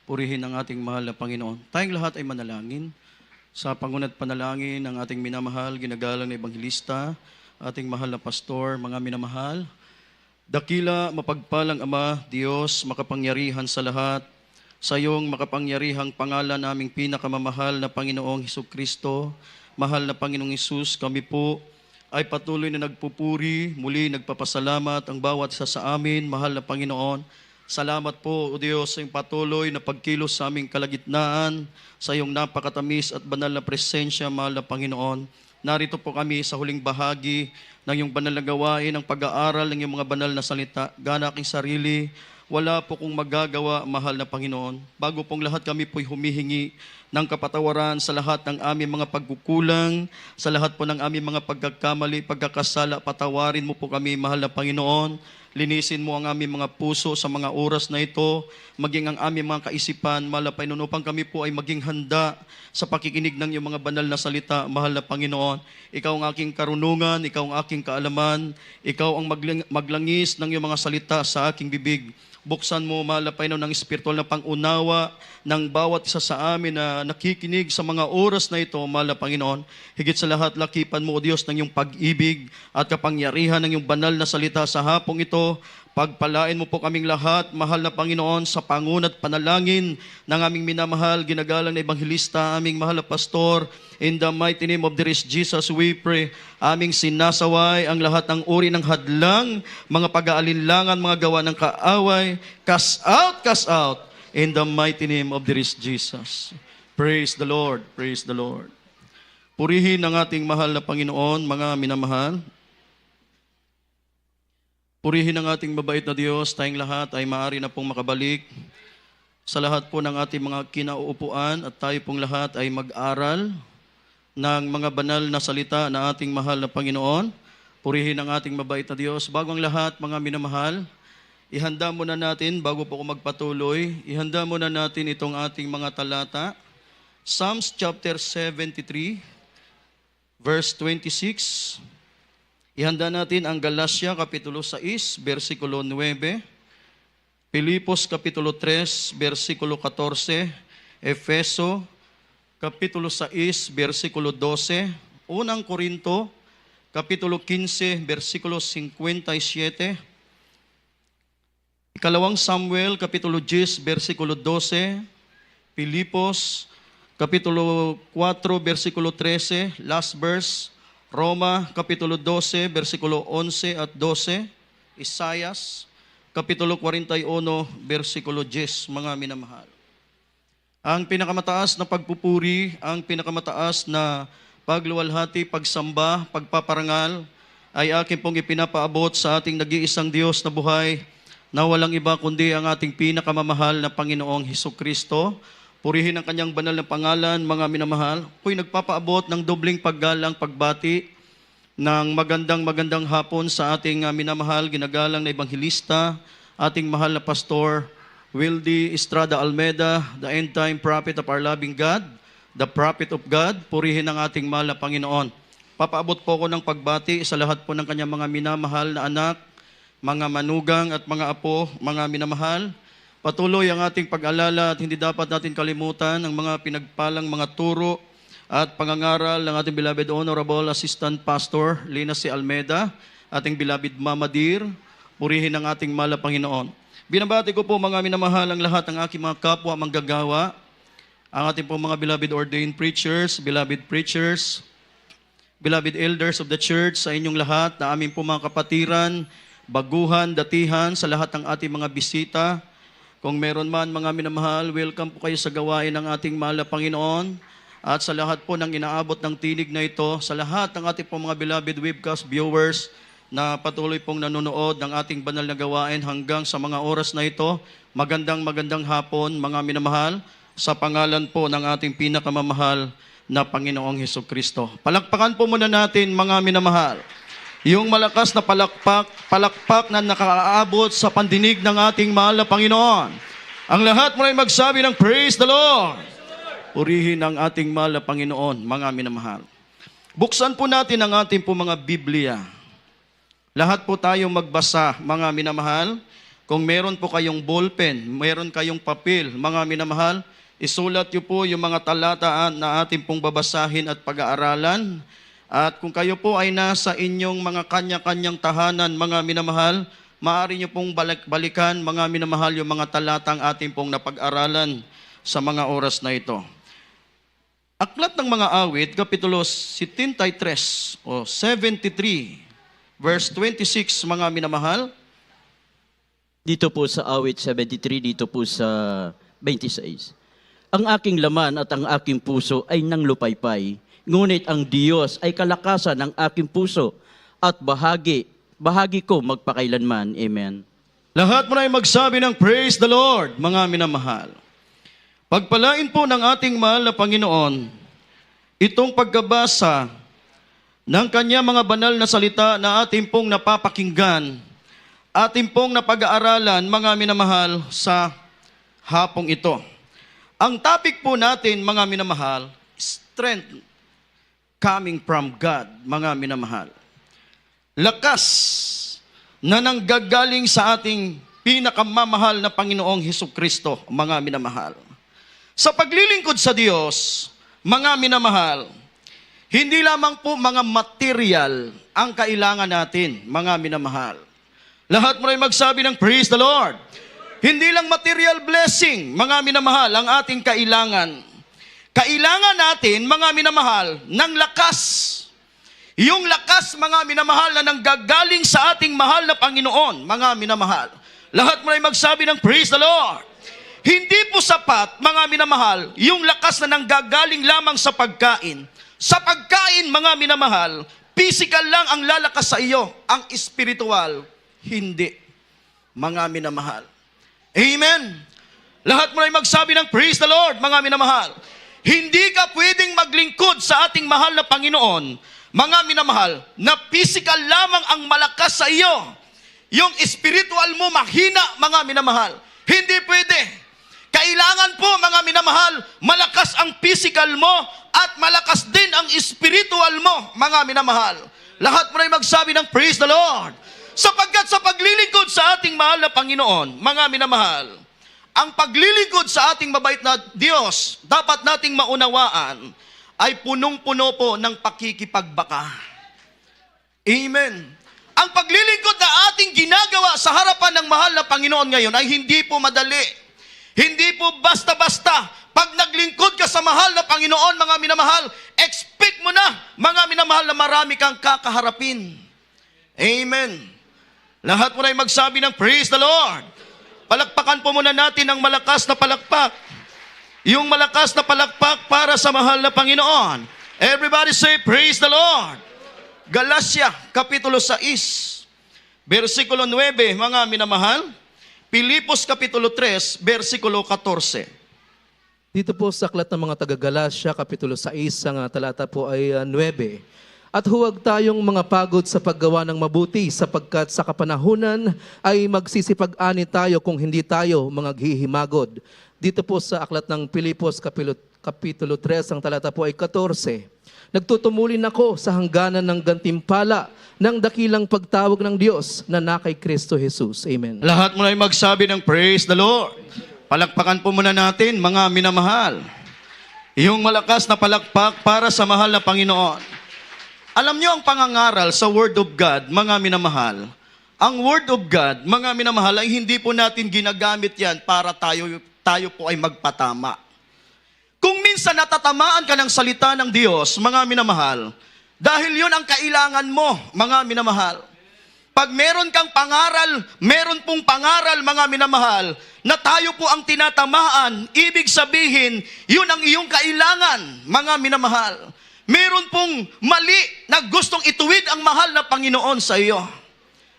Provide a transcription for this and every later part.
Purihin ang ating mahal na Panginoon. Tayong lahat ay manalangin. Sa pangunat panalangin ng ating minamahal, ginagalang na Ebanghelista, ating mahal na pastor, mga minamahal. Dakila, mapagpalang Ama, Diyos, makapangyarihan sa lahat, sa iyong makapangyarihang pangalan naming pinakamamahal na Panginoong Hesukristo, mahal na Panginoong Hesus, kami po ay patuloy na nagpupuri, muli nagpapasalamat ang bawat isa sa amin, mahal na Panginoon. Salamat po, O Diyos, sa iyong patuloy na pagkilos sa aming kalagitnaan, sa iyong napakatamis at banal na presensya, mahal na Panginoon. Narito po kami sa huling bahagi ng iyong banal na gawain, ng pag-aaral ng iyong mga banal na salita. Gana aking sarili, wala po kong magagawa, mahal na Panginoon. Bago pong lahat kami po'y humihingi ng kapatawaran sa lahat ng aming mga pagkukulang, sa lahat po ng aming mga pagkakamali, pagkakasala, patawarin mo po kami, mahal na Panginoon. Linisin mo ang aming mga puso sa mga oras na ito, maging ang aming mga kaisipan, mahal na Panginoon, upang kami po ay maging handa sa pakikinig ng iyong mga banal na salita, mahal na Panginoon. Ikaw ang aking karunungan, ikaw ang aking kaalaman, ikaw ang maglangis ng iyong mga salita sa aking bibig. Buksan mo, mahal na Panginoon, ng espiritual na pangunawa ng bawat isa sa amin na nakikinig sa mga oras na ito, mahal na Panginoon. Higit sa lahat, lakipan mo, O Diyos, ng iyong pag-ibig at kapangyarihan ng iyong banal na salita sa hapong ito. Pagpalain mo po kaming lahat, mahal na Panginoon, sa pangunat panalangin ng aming minamahal, ginagalang na Ebanghelista, aming mahal na pastor. In the mighty name of dearest Jesus, we pray. Aming sinasaway ang lahat ng uri ng hadlang, mga pag-aalinlangan, mga gawa ng kaaway. Cast out, cast out. In the mighty name of dearest Jesus. Praise the Lord, praise the Lord. Purihin ang ating mahal na Panginoon, mga minamahal. Purihin ang ating mabait na Diyos, tayong lahat ay maaari na pong makabalik sa lahat po ng ating mga kinauupuan at tayo pong lahat ay mag-aral ng mga banal na salita na ating mahal na Panginoon. Purihin ang ating mabait na Diyos. Bago ang lahat, mga minamahal, ihanda muna natin, bago po ako magpatuloy, ihanda muna natin itong ating mga talata. Psalms chapter 73, verse 26. Ihanda natin ang Galatia, kapitulo 6, versikulo 9. Pilipos, kapitulo 3, versikulo 14. Efeso, kapitulo 6, versikulo 12. Unang Korinto, kapitulo 15, versikulo 57. Ikalawang Samuel, kapitulo 10, versikulo 12. Pilipos, kapitulo 4, versikulo 13, last verse. Roma, kapitulo 12, versikulo 11 at 12. Isaias, kapitulo 41, versikulo 10, mga minamahal. Ang pinakamataas na pagpupuri, ang pinakamataas na pagluwalhati, pagsamba, pagpaparangal, ay akin pong ipinapaabot sa ating nag-iisang Diyos na buhay, na walang iba kundi ang ating pinakamamahal na Panginoong Hesukristo. Purihin ang kanyang banal na pangalan, mga minamahal. Ako'y nagpapaabot ng dobling paggalang, pagbati ng magandang hapon sa ating minamahal, ginagalang na Ebanghelista, ating mahal na pastor, Wildy Estrada Almeda, the end-time prophet of our loving God, the prophet of God. Purihin ang ating mahal na Panginoon. Papaabot po ako ng pagbati sa lahat po ng kanyang mga minamahal na anak, mga manugang at mga apo, mga minamahal. Patuloy ang ating pag-alala at hindi dapat natin kalimutan ang mga pinagpalang mga turo at pangangaral ng ating beloved Honorable Assistant Pastor Lina C. Almeda, ating beloved Mama Dear. Purihin ang ating mahal na Panginoon. Binabati ko po, mga minamahal, ang lahat ng aking mga kapwa manggagawa, ang ating po mga beloved ordained preachers, beloved elders of the church, sa inyong lahat, na aming po mga kapatiran, baguhan, datihan, sa lahat ng ating mga bisita. Kung meron man, mga minamahal, welcome po kayo sa gawain ng ating mahal na Panginoon. At sa lahat po ng inaabot ng tinig na ito, sa lahat ng ating po mga beloved webcast viewers na patuloy pong nanonood ng ating banal na gawain hanggang sa mga oras na ito, magandang hapon, mga minamahal, sa pangalan po ng ating pinakamamahal na Panginoong Hesukristo. Palakpakan po muna natin, mga minamahal, yung malakas na palakpak na nakaaabot sa pandinig ng ating mahal na Panginoon. Ang lahat mo ay magsabi ng praise the Lord. Purihin ang ating mahal na Panginoon, mga minamahal. Buksan po natin ang ating po mga Biblia. Lahat po tayo magbasa, mga minamahal. kung meron po kayong ballpen, meron kayong papel, mga minamahal, isulat niyo po yung mga talata na ating pong babasahin at pag-aaralan. At kung kayo po ay nasa inyong mga kanya-kanyang tahanan, mga minamahal, maaari niyo pong balikan, mga minamahal, yung mga talatang ating pong napag-aralan sa mga oras na ito. Aklat ng mga awit, Kapitulo 73 o 73, verse 26, mga minamahal. Dito po sa awit 73, dito po sa 26. Ang aking laman at ang aking puso ay nanglupaypay, ngunit ang Diyos ay kalakasan ng aking puso at bahagi ko magpakailanman. Amen. Lahat mo na ay magsabi ng praise the Lord, mga minamahal. Pagpalain po ng ating mahal na Panginoon, itong pagkabasa ng kanya mga banal na salita na ating pong napapakinggan, ating pong napag-aaralan, mga minamahal, sa hapong ito. Ang topic po natin, mga minamahal, strength coming from God, mga minamahal. Lakas na nanggagaling sa ating pinakamamahal na Panginoong Hesukristo, mga minamahal. Sa paglilingkod sa Diyos, mga minamahal, hindi lamang po mga material ang kailangan natin, mga minamahal. Lahat mo rin magsabi ng praise the Lord. Hindi lang material blessing, mga minamahal, ang ating kailangan. Kailangan natin, mga minamahal, ng lakas. Yung lakas, mga minamahal, na nanggagaling sa ating mahal na Panginoon, mga minamahal. Lahat mo rin magsabi ng praise the Lord. Hindi po sapat, mga minamahal, yung lakas na nanggagaling lamang sa pagkain. Sa pagkain, mga minamahal, physical lang ang lalakas sa iyo, ang spiritual, hindi, mga minamahal. Amen. Lahat mo ay magsabi ng praise the Lord, mga minamahal. Hindi ka pwedeng maglingkod sa ating mahal na Panginoon, mga minamahal, na physical lamang ang malakas sa iyo. Yung spiritual mo mahina, mga minamahal. Hindi pwede. Kailangan po, mga minamahal, malakas ang physical mo at malakas din ang spiritual mo, mga minamahal. Lahat mo ay magsabi ng praise the Lord. Sapagkat sa paglilingkod sa ating mahal na Panginoon, mga minamahal, ang paglilingkod sa ating mabait na Diyos, dapat nating maunawaan, ay punong-puno po ng pakikipagbaka. Amen. Ang paglilingkod na ating ginagawa sa harapan ng mahal na Panginoon ngayon ay hindi po madali. Hindi po basta-basta. Pag naglingkod ka sa mahal na Panginoon, mga minamahal, expect mo na, mga minamahal, na marami kang kakaharapin. Amen. Lahat mo na ay magsabi ng praise the Lord. Palakpakan po muna natin ang malakas na palakpak. Yung malakas na palakpak para sa mahal na Panginoon. Everybody say praise the Lord. Galatia, Kapitulo 6, versikulo 9, mga minamahal. Pilipos, Kapitulo 3, versikulo 14. Dito po sa aklat ng mga taga-Galacia, Kapitulo 6, ang talata po ay 9. At huwag tayong mga pagod sa paggawa ng mabuti, sapagkat sa kapanahunan ay magsisipag-ani tayo kung hindi tayo maghihimagod. Dito po sa aklat ng Pilipos, Kapitulo 3, ang talata po ay 14. Nagtutumulin ako sa hangganan ng gantimpala ng dakilang pagtawag ng Diyos na nakay Kristo Jesus. Amen. Lahat mo na ay magsabi ng praise the Lord. Palakpakan po muna natin, mga minamahal, yung malakas na palakpak para sa mahal na Panginoon. Alam niyo ang pangangaral sa Word of God, mga minamahal. Ang Word of God, mga minamahal, ay hindi po natin ginagamit yan para tayo po ay magpatama. Kung minsan natatamaan ka ng salita ng Diyos, mga minamahal, dahil yun ang kailangan mo, mga minamahal. Pag meron kang pangaral, meron pong pangaral, mga minamahal, na tayo po ang tinatamaan, ibig sabihin, yun ang iyong kailangan, mga minamahal. Meron pong mali na gustong ituwid ang mahal na Panginoon sa iyo,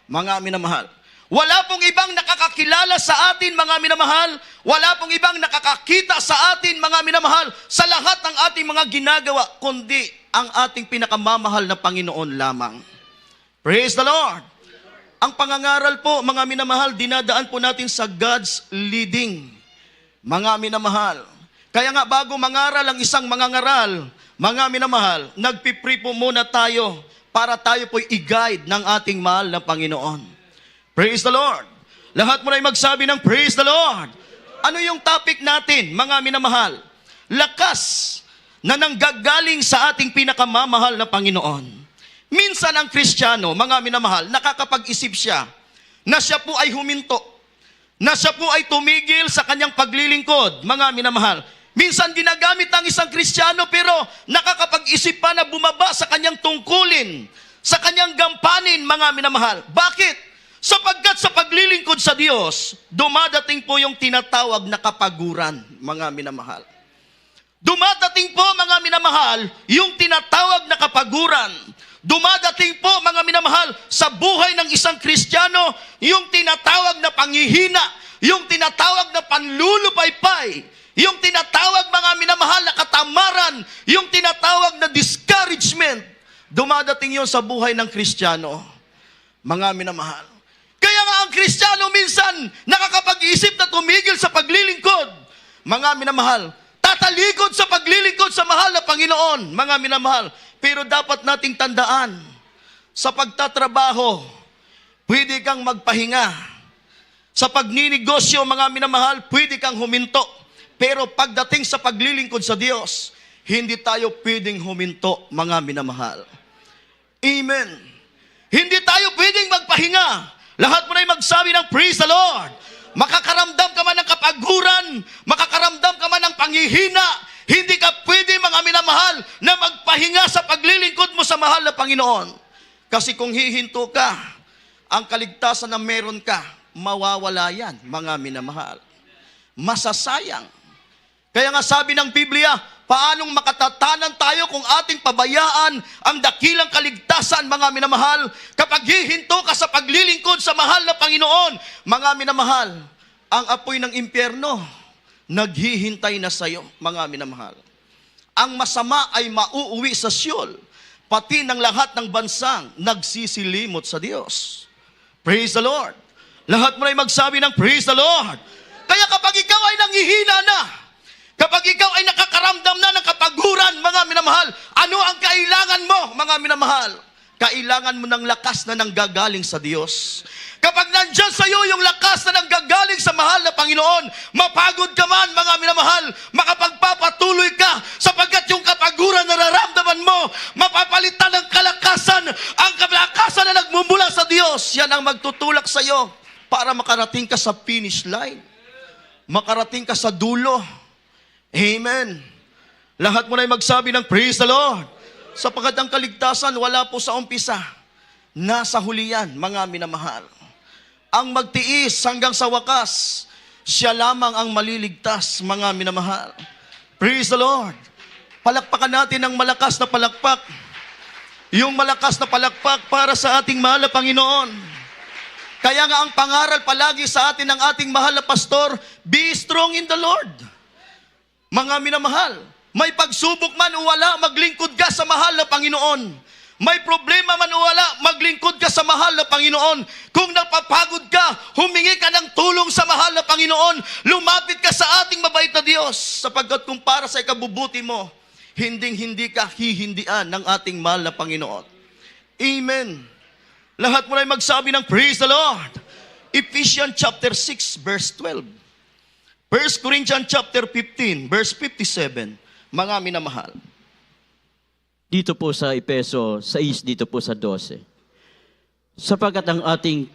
mga minamahal. Wala pong ibang nakakakilala sa atin, mga minamahal. Wala pong ibang nakakakita sa atin, mga minamahal, sa lahat ng ating mga ginagawa, kundi ang ating pinakamamahal na Panginoon lamang. Praise the Lord! Ang pangangaral po, mga minamahal, dinadaan po natin sa God's leading, mga minamahal. Kaya nga bago mangaral ang isang mangangaral, mga minamahal, nagpipray po muna tayo para tayo po'y i-guide ng ating mahal na Panginoon. Praise the Lord! Lahat mo na magsabi ng praise the Lord. Ano yung topic natin, mga minamahal? Lakas na nanggagaling sa ating pinakamamahal na Panginoon. Minsan ang Kristiyano, mga minamahal, nakakapag-isip siya na siya po ay huminto, na siya po ay tumigil sa kanyang paglilingkod, mga minamahal. Minsan ginagamit ang isang Kristiyano pero nakakapag-isip pa na bumaba sa kanyang tungkulin, sa kanyang gampanin, mga minamahal. Bakit? Sapagkat sa paglilingkod sa Diyos, dumadating po yung tinatawag na kapaguran, mga minamahal. Dumadating po, mga minamahal, yung tinatawag na kapaguran. Dumadating po, mga minamahal, sa buhay ng isang Kristiyano, yung tinatawag na panghihina, yung tinatawag na panlulupaypay, yung tinatawag, mga minamahal, na katamaran, yung tinatawag na discouragement. Dumadating yon sa buhay ng Kristiyano, mga minamahal. Kaya nga ang Kristiyano minsan nakakapag-isip na tumigil sa paglilingkod. Mga minamahal, tatalikod sa paglilingkod sa mahal na Panginoon, mga minamahal. Pero dapat nating tandaan, sa pagtatrabaho, pwede kang magpahinga. Sa pagninegosyo, mga minamahal, pwede kang huminto. Pero pagdating sa paglilingkod sa Diyos, hindi tayo pwedeng huminto, mga minamahal. Amen. Hindi tayo pwedeng magpahinga. Lahat mo na magsabi ng praise the Lord. Makakaramdam ka man ng kapaguran, makakaramdam ka man ng panghihina, hindi ka pwede, mga minamahal, na magpahinga sa paglilingkod mo sa mahal na Panginoon. Kasi kung hihinto ka, ang kaligtasan na meron ka, mawawala yan, mga minamahal. Masasayang. Kaya nga sabi ng Biblia, paanong makatatanan tayo kung ating pabayaan ang dakilang kaligtasan, mga minamahal, kapag hihinto ka sa paglilingkod sa mahal na Panginoon. Mga minamahal, ang apoy ng impyerno, naghihintay na sa iyo, mga minamahal. Ang masama ay mauuwi sa Siyol, pati ng lahat ng bansang nagsisilimot sa Diyos. Praise the Lord. Lahat mo na magsabi ng praise the Lord. Kaya kapag ikaw ay nanghihina na, kapag ikaw ay nakakaramdam na ng kapaguran, mga minamahal, ano ang kailangan mo, mga minamahal? Kailangan mo ng lakas na nanggagaling sa Diyos. Kapag nandyan sa iyo yung lakas na nanggagaling sa mahal na Panginoon, mapagod ka man, mga minamahal, makapagpapatuloy ka, sapagkat yung kapaguran na nararamdaman mo, mapapalitan ng kalakasan, ang kalakasan na nagmumula sa Diyos. Yan ang magtutulak sa iyo para makarating ka sa finish line. Makarating ka sa dulo. Amen. Lahat mo na magsabi ng praise the Lord. Sapagkat ang kaligtasan wala po sa umpisa. Nasa huli yan, mga minamahal. Ang magtiis hanggang sa wakas, siya lamang ang maliligtas, mga minamahal. Praise the Lord. Palakpakan natin ng malakas na palakpak. Yung malakas na palakpak para sa ating mahal na Panginoon. Kaya nga ang pangaral palagi sa atin ng ating mahal na pastor, be strong in the Lord. Mga minamahal, may pagsubok man o wala, maglingkod ka sa mahal na Panginoon. May problema man o wala, maglingkod ka sa mahal na Panginoon. Kung napapagod ka, humingi ka ng tulong sa mahal na Panginoon. Lumapit ka sa ating mabait na Diyos. Sapagkat kung para sa ikabubuti mo, hindi ka hihindian ng ating mahal na Panginoon. Amen. Lahat mo na magsabi ng praise the Lord. Ephesians chapter 6 verse 12. 1 Corinthians chapter 15 verse 57. Mga minamahal. Dito po sa Epeso 6, dito po sa 12. Sapagkat ang ating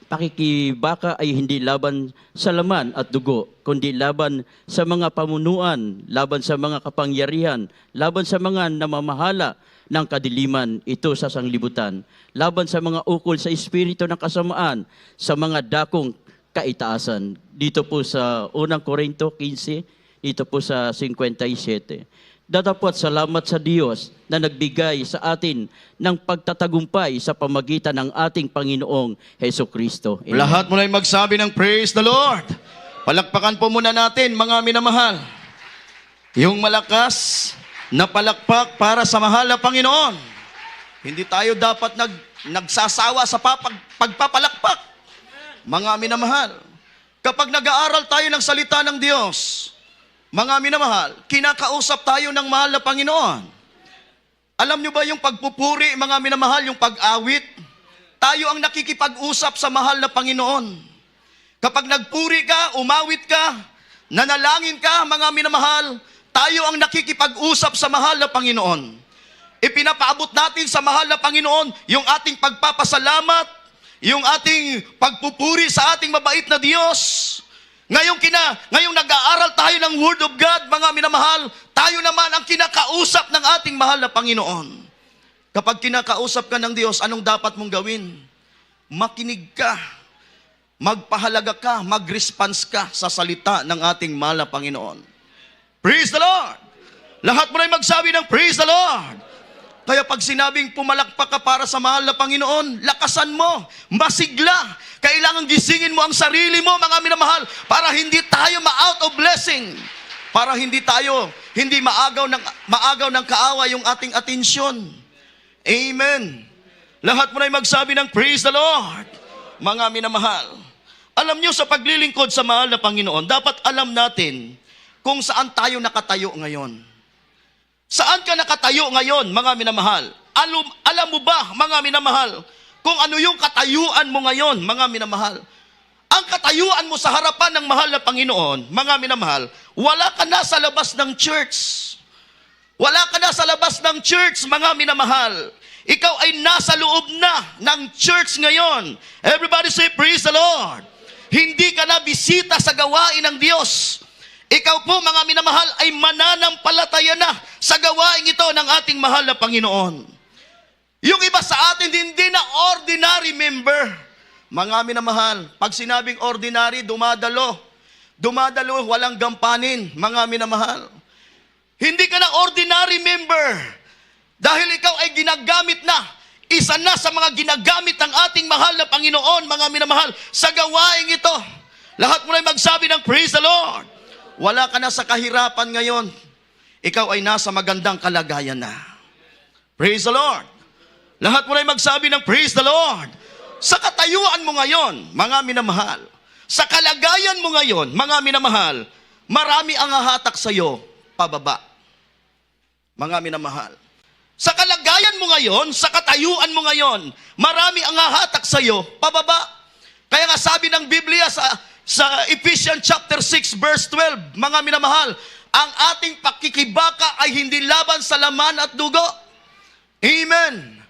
pakikibaka ay hindi laban sa laman at dugo, kundi laban sa mga pamunuan, laban sa mga kapangyarihan, laban sa mga namamahala ng kadiliman, ito sa sanglibutan, laban sa mga ukol sa espiritu ng kasamaan, sa mga dakong kaitaasan. Dito po sa 1 Korinto 15, dito po sa 57. Datapwat salamat sa Diyos na nagbigay sa atin ng pagtatagumpay sa pamagitan ng ating Panginoong Heso Kristo. Amen. Lahat mo na magsabi ng praise the Lord. Palakpakan po muna natin, mga minamahal. Yung malakas na palakpak para sa mahal na Panginoon. Hindi tayo dapat nagsasawa sa pagpapalakpak. Mga minamahal, kapag nag-aaral tayo ng salita ng Diyos, mga minamahal, kinakausap tayo ng mahal na Panginoon. Alam nyo ba yung pagpupuri, mga minamahal, yung pag-awit? Tayo ang nakikipag-usap sa mahal na Panginoon. Kapag nagpuri ka, umawit ka, nanalangin ka, mga minamahal, tayo ang nakikipag-usap sa mahal na Panginoon. Ipinapaabot natin sa mahal na Panginoon yung ating pagpapasalamat, yung ating pagpupuri sa ating mabait na Diyos. Ngayong nag-aaral tayo ng Word of God, mga minamahal, tayo naman ang kinakausap ng ating mahal na Panginoon. Kapag kinakausap ka ng Diyos, anong dapat mong gawin? Makinig ka, magpahalaga ka, mag-response ka sa salita ng ating mahal na Panginoon. Praise the Lord! Lahat mo na magsabi ng Praise the Lord! Kaya pag sinabing pumalakpak ka para sa mahal na Panginoon, lakasan mo, masigla. Kailangan gisingin mo ang sarili mo, mga minamahal, para hindi tayo ma-out of blessing. Para hindi maagaw ng kaawa yung ating atensyon. Amen. Lahat mo na magsabi ng Praise the Lord, mga minamahal. Alam nyo, sa paglilingkod sa mahal na Panginoon, dapat alam natin kung saan tayo nakatayo ngayon. Saan ka nakatayo ngayon, mga minamahal? Alam mo ba, mga minamahal, kung ano yung katayuan mo ngayon, mga minamahal? Ang katayuan mo sa harapan ng mahal na Panginoon, mga minamahal, wala ka na sa labas ng church. Wala ka na sa labas ng church, mga minamahal. Ikaw ay nasa loob na ng church ngayon. Everybody say, Praise the Lord. Hindi ka na bisita sa gawain ng Diyos. Ikaw po, mga minamahal, ay mananampalataya na sa gawain ito ng ating mahal na Panginoon. Yung iba sa atin, hindi na ordinary member. Mga minamahal, pag sinabing ordinary, dumadalo. Dumadalo, walang gampanin, mga minamahal. Hindi ka na ordinary member. Dahil ikaw ay ginagamit na. Isa na sa mga ginagamit ng ating mahal na Panginoon, mga minamahal, sa gawain ito. Lahat mo na magsabi ng Praise the Lord. Wala ka na sa kahirapan ngayon. Ikaw ay nasa magandang kalagayan na. Praise the Lord. Lahat mo na magsabi ng Praise the Lord. Sa katayuan mo ngayon, mga minamahal, sa kalagayan mo ngayon, mga minamahal, marami ang hahatak sa iyo pababa. Mga minamahal. Sa kalagayan mo ngayon, sa katayuan mo ngayon, marami ang hahatak sa iyo pababa. Kaya nga sabi ng Biblia sa Ephesians chapter 6 verse 12, mga minamahal, ang ating pakikibaka ay hindi laban sa laman at dugo. Amen.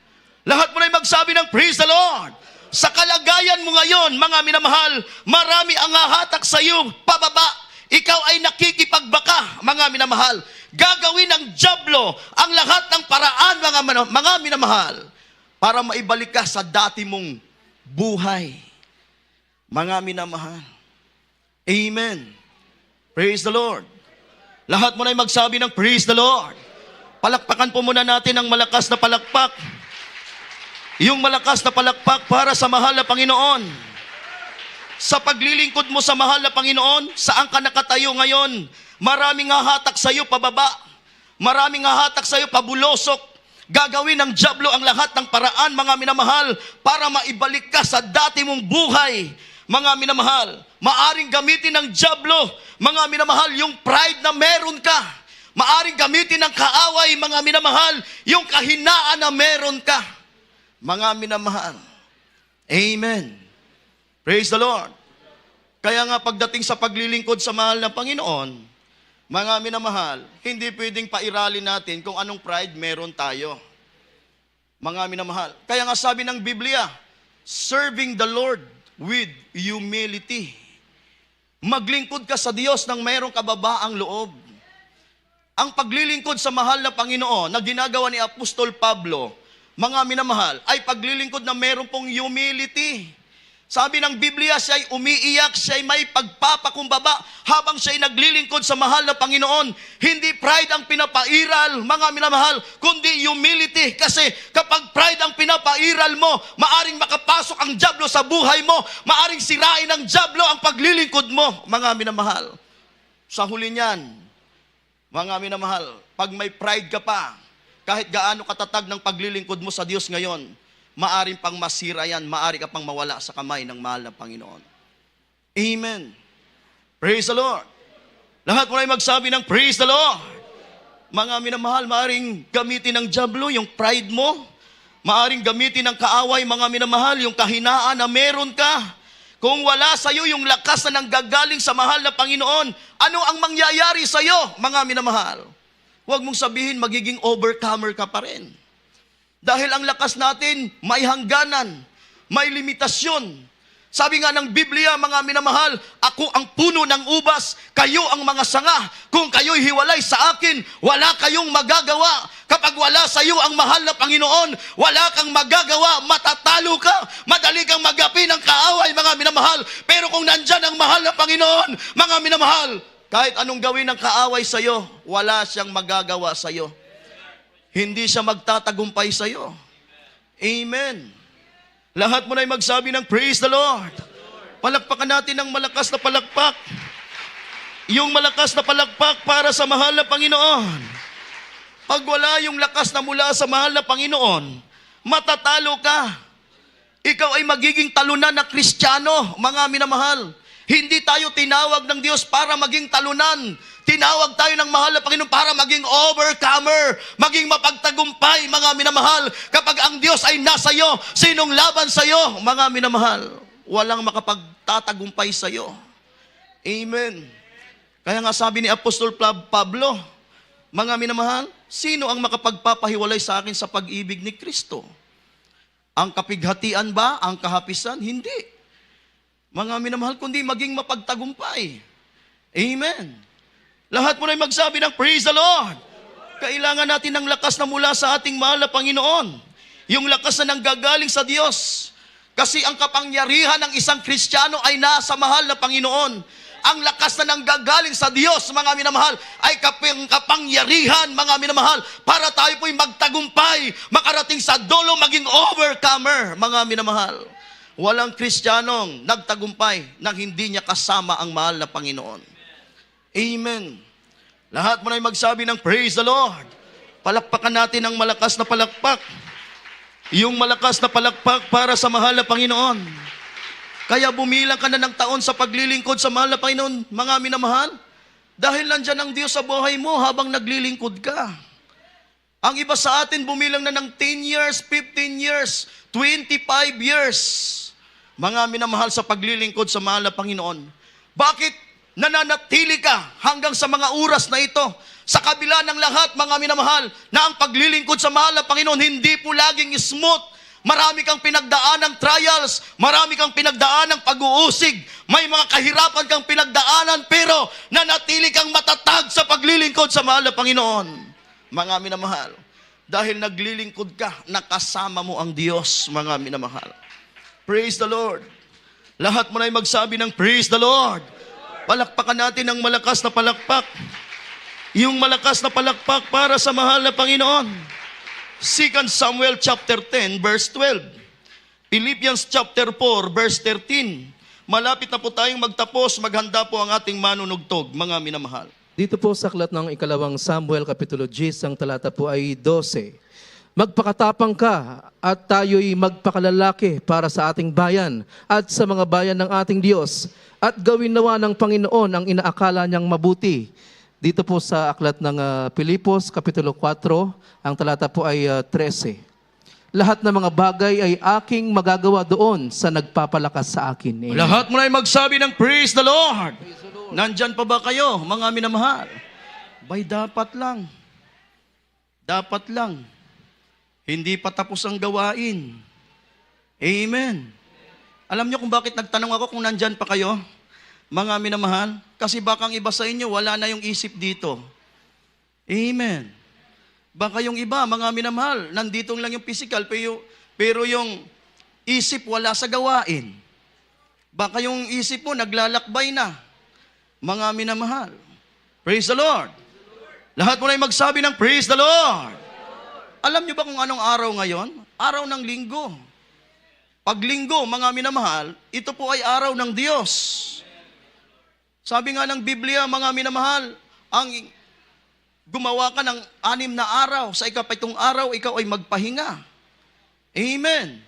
Lahat mo na magsabi ng Praise the Lord. Sa kalagayan mo ngayon, mga minamahal, marami ang hahatak sa iyo pababa. Ikaw ay nakikipagbaka, mga minamahal. Gagawin ng dyablo ang lahat ng paraan, mga minamahal, para maibalik ka sa dati mong buhay. Mga minamahal. Amen. Praise the Lord. Lahat mo na magsabi ng Praise the Lord. Palakpakan po muna natin ang malakas na palakpak. Yung malakas na palakpak para sa mahal na Panginoon. Sa paglilingkod mo sa mahal na Panginoon, saan ka nakatayo ngayon? Maraming hahatak sa iyo pababa. Maraming hahatak sa iyo pabulosok. Gagawin ng dyablo ang lahat ng paraan, mga minamahal, para maibalik ka sa dati mong buhay. Mga minamahal, maaring gamitin ng dyablo, mga minamahal, yung pride na meron ka. Maaring gamitin ng kaaway, mga minamahal, yung kahinaan na meron ka. Mga minamahal. Amen. Praise the Lord. Kaya nga pagdating sa paglilingkod sa mahal na Panginoon, mga minamahal, hindi pwedeng pairalin natin kung anong pride meron tayo. Mga minamahal. Kaya nga sabi ng Biblia, serving the Lord with humility. Maglingkod ka sa Diyos ng mayroong kababaang loob. Ang paglilingkod sa mahal na Panginoon na ginagawa ni Apostol Pablo, mga minamahal, ay paglilingkod na mayroong pong humility. Sabi ng Biblia, siya ay umiiyak, siya ay may pagpapakumbaba habang siya ay naglilingkod sa mahal na Panginoon. Hindi pride ang pinapairal, mga minamahal, kundi humility. Kasi kapag pride ang pinapairal mo, maaring makapasok ang dyablo sa buhay mo, maaring sirain ng dyablo ang paglilingkod mo, mga minamahal. Sa huli niyan, mga minamahal, pag may pride ka pa, kahit gaano katatag ng paglilingkod mo sa Diyos ngayon, maaring pang masira yan, maari ka pang mawala sa kamay ng mahal na Panginoon. Amen. Praise the Lord. Lahat mo na magsabi ng Praise the Lord. Mga minamahal, maaring gamitin ng dyablo yung pride mo. Maaring gamitin ng kaaway, mga minamahal, yung kahinaan na meron ka. Kung wala sa iyo yung lakas na nanggagaling sa mahal na Panginoon, ano ang mangyayari sa iyo, mga minamahal? Huwag mong sabihin magiging overcomer ka pa rin. Dahil ang lakas natin may hangganan, may limitasyon. Sabi nga ng Biblia, mga minamahal, ako ang puno ng ubas, kayo ang mga sanga. Kung kayo'y hiwalay sa akin, wala kayong magagawa. Kapag wala sa iyo ang mahal na Panginoon, wala kang magagawa, matatalo ka, madali kang magapi ng kaaway, mga minamahal. Pero kung nandyan ang mahal na Panginoon, mga minamahal, kahit anong gawin ng kaaway sa iyo, wala siyang magagawa sa iyo. Hindi siya magtatagumpay sa iyo. Amen. Lahat mo na'y magsabi ng praise the Lord. Palakpakan natin ng malakas na palakpak. Yung malakas na palakpak para sa mahal na Panginoon. Pag wala yung lakas na mula sa mahal na Panginoon, matatalo ka. Ikaw ay magiging talunan na Kristiyano, mga minamahal. Hindi tayo tinawag ng Diyos para maging talunan. Tinawag tayo ng mahal na Panginoon para maging overcomer, maging mapagtagumpay, mga minamahal. Kapag ang Diyos ay nasa iyo, sinong laban sa iyo, mga minamahal? Walang makapagtatagumpay sa iyo. Amen. Kaya nga sabi ni Apostol Pablo, mga minamahal, sino ang makapagpapahiwalay sa akin sa pag-ibig ni Kristo? Ang kapighatian ba? Ang kahapisan? Hindi. Mga minamahal, kundi maging mapagtagumpay. Amen. Lahat mo na'y magsabi ng praise the Lord. Kailangan natin ng lakas na mula sa ating mahal na Panginoon. Yung lakas na nanggagaling sa Diyos. Kasi ang kapangyarihan ng isang Kristiyano ay nasa mahal na Panginoon. Ang lakas na nanggagaling sa Diyos, mga minamahal, ay kapangyarihan, mga minamahal, para tayo po'y magtagumpay, makarating sa dulo, maging overcomer, mga minamahal. Walang Kristiyanong nagtagumpay nang hindi niya kasama ang mahal na Panginoon. Amen. Lahat mo na'y magsabi ng praise the Lord. Palakpakan natin ang malakas na palakpak. Yung malakas na palakpak para sa mahal na Panginoon. Kaya bumilang ka na ng taon sa paglilingkod sa mahal na Panginoon, mga minamahal. Dahil nandyan ang Diyos sa buhay mo habang naglilingkod ka. Ang iba sa atin bumilang na ng 10 years, 15 years, 25 years. Mga minamahal sa paglilingkod sa mahal na Panginoon. Bakit nananatili ka hanggang sa mga oras na ito? Sa kabila ng lahat, mga minamahal, na ang paglilingkod sa mahal na Panginoon hindi po laging smooth. Marami kang pinagdaan ng trials, marami kang pinagdaan ng pag-uusig, may mga kahirapan kang pinagdaanan, pero nanatili kang matatag sa paglilingkod sa mahal na Panginoon. Mga minamahal, dahil naglilingkod ka, nakasama mo ang Diyos, mga minamahal. Praise the Lord. Lahat mo na'y magsabi ng praise the Lord. Palakpakan natin ang malakas na palakpak. Yung malakas na palakpak para sa mahal na Panginoon. 2 Samuel chapter 10 verse 12. Philippians chapter 4 verse 13. Malapit na po tayong magtapos, maghanda po ang ating manunugtog, mga minamahal. Dito po sa aklat ng ikalawang Samuel, Kapitulo 10, ang talata po ay 12. Magpakatapang ka at tayo'y magpakalalaki para sa ating bayan at sa mga bayan ng ating Diyos. At gawin nawa ng Panginoon ang inaakala niyang mabuti. Dito po sa aklat ng Pilipos, Kapitulo 4, ang talata po ay 13. Lahat ng mga bagay ay aking magagawa doon sa nagpapalakas sa akin. Amen. Lahat mo na'y magsabi ng praise the Lord. Nandyan pa ba kayo, mga minamahal? Bay, dapat lang. Dapat lang. Hindi pa tapos ang gawain. Amen. Alam niyo kung bakit nagtanong ako kung nandyan pa kayo, mga minamahal? Kasi baka ang iba sa inyo, wala na yung isip dito. Amen. Baka yung iba, mga minamahal, nandito lang yung physical, pero yung isip wala sa gawain. Baka yung isip mo naglalakbay na. Mga minamahal. Praise the Lord. Lahat mo na'y magsabi ng praise the Lord. Alam niyo ba kung anong araw ngayon? Araw ng linggo. Pag linggo, mga minamahal, ito po ay araw ng Diyos. Sabi nga ng Biblia, mga minamahal, ang gumawa ka ng 6 na araw, sa ika-7 araw, ikaw ay magpahinga. Amen.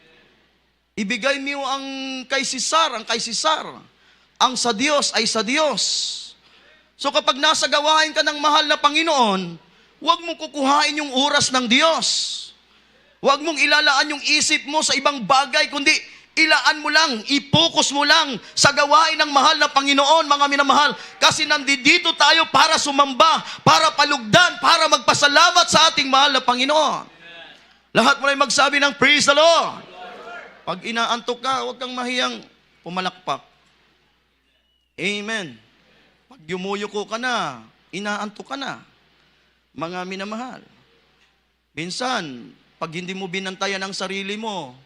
Ibigay mo ang kay Sisar, ang sa Diyos ay sa Diyos. So kapag nasa gawain ka ng mahal na Panginoon, huwag mong kukuhain yung oras ng Diyos. Huwag mong ilalaan yung isip mo sa ibang bagay, kundi Ilaan mo lang, i-focus mo lang sa gawain ng mahal na Panginoon, mga minamahal. Kasi nandito tayo para sumamba, para palugdan, para magpasalamat sa ating mahal na Panginoon. Lahat mo na magsabi ng praise the Lord. Pag inaantok ka, huwag kang mahiyang pumalakpak. Amen. Pag yumuyuko ka na, inaantok ka na. Mga minamahal. Minsan, pag hindi mo binantayan ang sarili mo,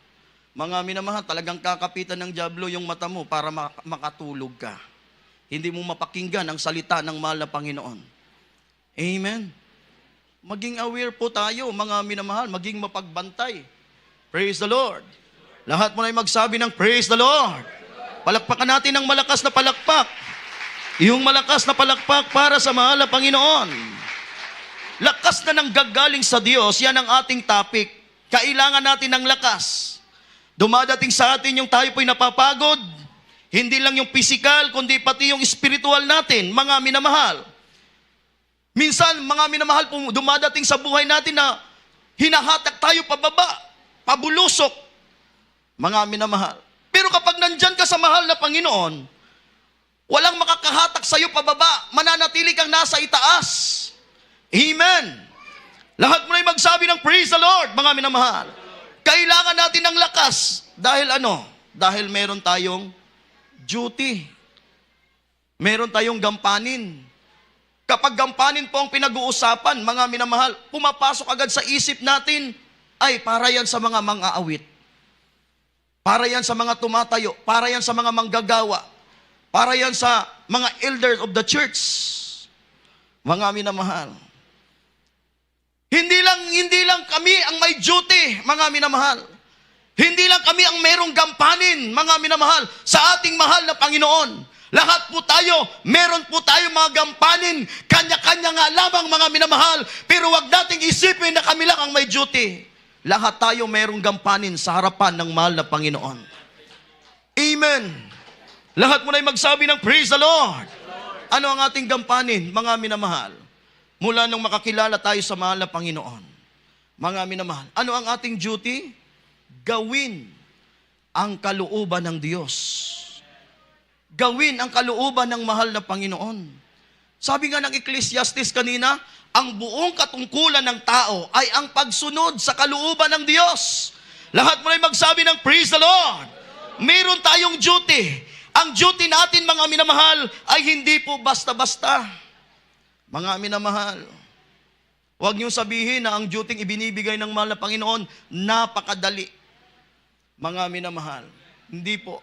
mga minamahal, talagang kakapitan ng dyablo yung mata mo para makatulog ka. Hindi mo mapakinggan ang salita ng mahal na Panginoon. Amen. Maging aware po tayo, mga minamahal, maging mapagbantay. Praise the Lord. Lahat mo na magsabi ng praise the Lord. Palakpakan natin ng malakas na palakpak. Yung malakas na palakpak para sa mahal na Panginoon. Lakas na nanggagaling sa Diyos, yan ang ating topic. Kailangan natin ng lakas. Dumadating sa atin yung tayo po'y napapagod, hindi lang yung physical, kundi pati yung spiritual natin, mga minamahal. Minsan, mga minamahal, dumadating sa buhay natin na hinahatak tayo pababa, pabulusok, mga minamahal. Pero kapag nandyan ka sa mahal na Panginoon, walang makakahatak sa'yo pababa, mananatili kang nasa itaas. Amen. Lahat mo na magsabi ng praise the Lord, mga minamahal. Kailangan natin ng lakas. Dahil ano? Dahil meron tayong duty. Meron tayong gampanin. Kapag gampanin po ang pinag-uusapan, mga minamahal, pumapasok agad sa isip natin, ay para yan sa mga mang-aawit. Para yan sa mga tumatayo. Para yan sa mga manggagawa. Para yan sa mga elders of the church. Mga minamahal. Hindi lang kami ang may duty, mga minamahal. Hindi lang kami ang merong gampanin, mga minamahal, sa ating mahal na Panginoon. Lahat po tayo, meron po tayo mga gampanin, kanya-kanya nga lamang, mga minamahal, pero wag nating isipin na kami lang ang may duty. Lahat tayo merong gampanin sa harapan ng mahal na Panginoon. Amen. Lahat mo na magsabi ng praise the Lord. Ano ang ating gampanin, mga minamahal? Mula nung makakilala tayo sa mahal na Panginoon. Mga minamahal, ano ang ating duty? Gawin ang kalooban ng Diyos. Gawin ang kalooban ng mahal na Panginoon. Sabi nga ng Ecclesiastes kanina, ang buong katungkulan ng tao ay ang pagsunod sa kalooban ng Diyos. Lahat mo na magsabi ng praise the Lord. Meron tayong duty. Ang duty natin, mga minamahal, ay hindi po basta-basta. Mga minamahal, huwag niyong sabihin na ang duty ibinibigay ng mahal na Panginoon, napakadali. Mga minamahal, hindi po.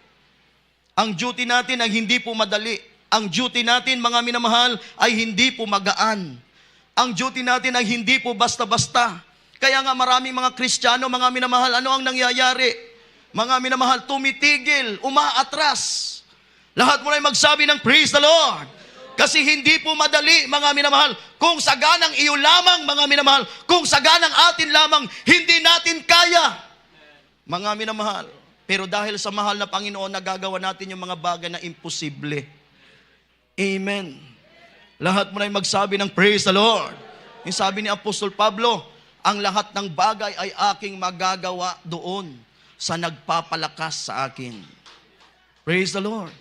Ang duty natin ay hindi po madali. Ang duty natin, mga minamahal, ay hindi po magaan. Ang duty natin ay hindi po basta-basta. Kaya nga maraming mga Kristiyano, mga minamahal, ano ang nangyayari? Mga minamahal, tumitigil, umaatras. Lahat mo na magsabi ng praise the Lord. Kasi hindi po madali, mga minamahal. Kung saganang iyo lamang, mga minamahal, kung saganang atin lamang, hindi natin kaya. Mga minamahal. Pero dahil sa mahal na Panginoon, nagagawa natin yung mga bagay na imposible. Amen. Lahat mo na magsabi ng praise the Lord. Yung sabi ni Apostol Pablo, ang lahat ng bagay ay aking magagawa doon sa nagpapalakas sa akin. Praise the Lord.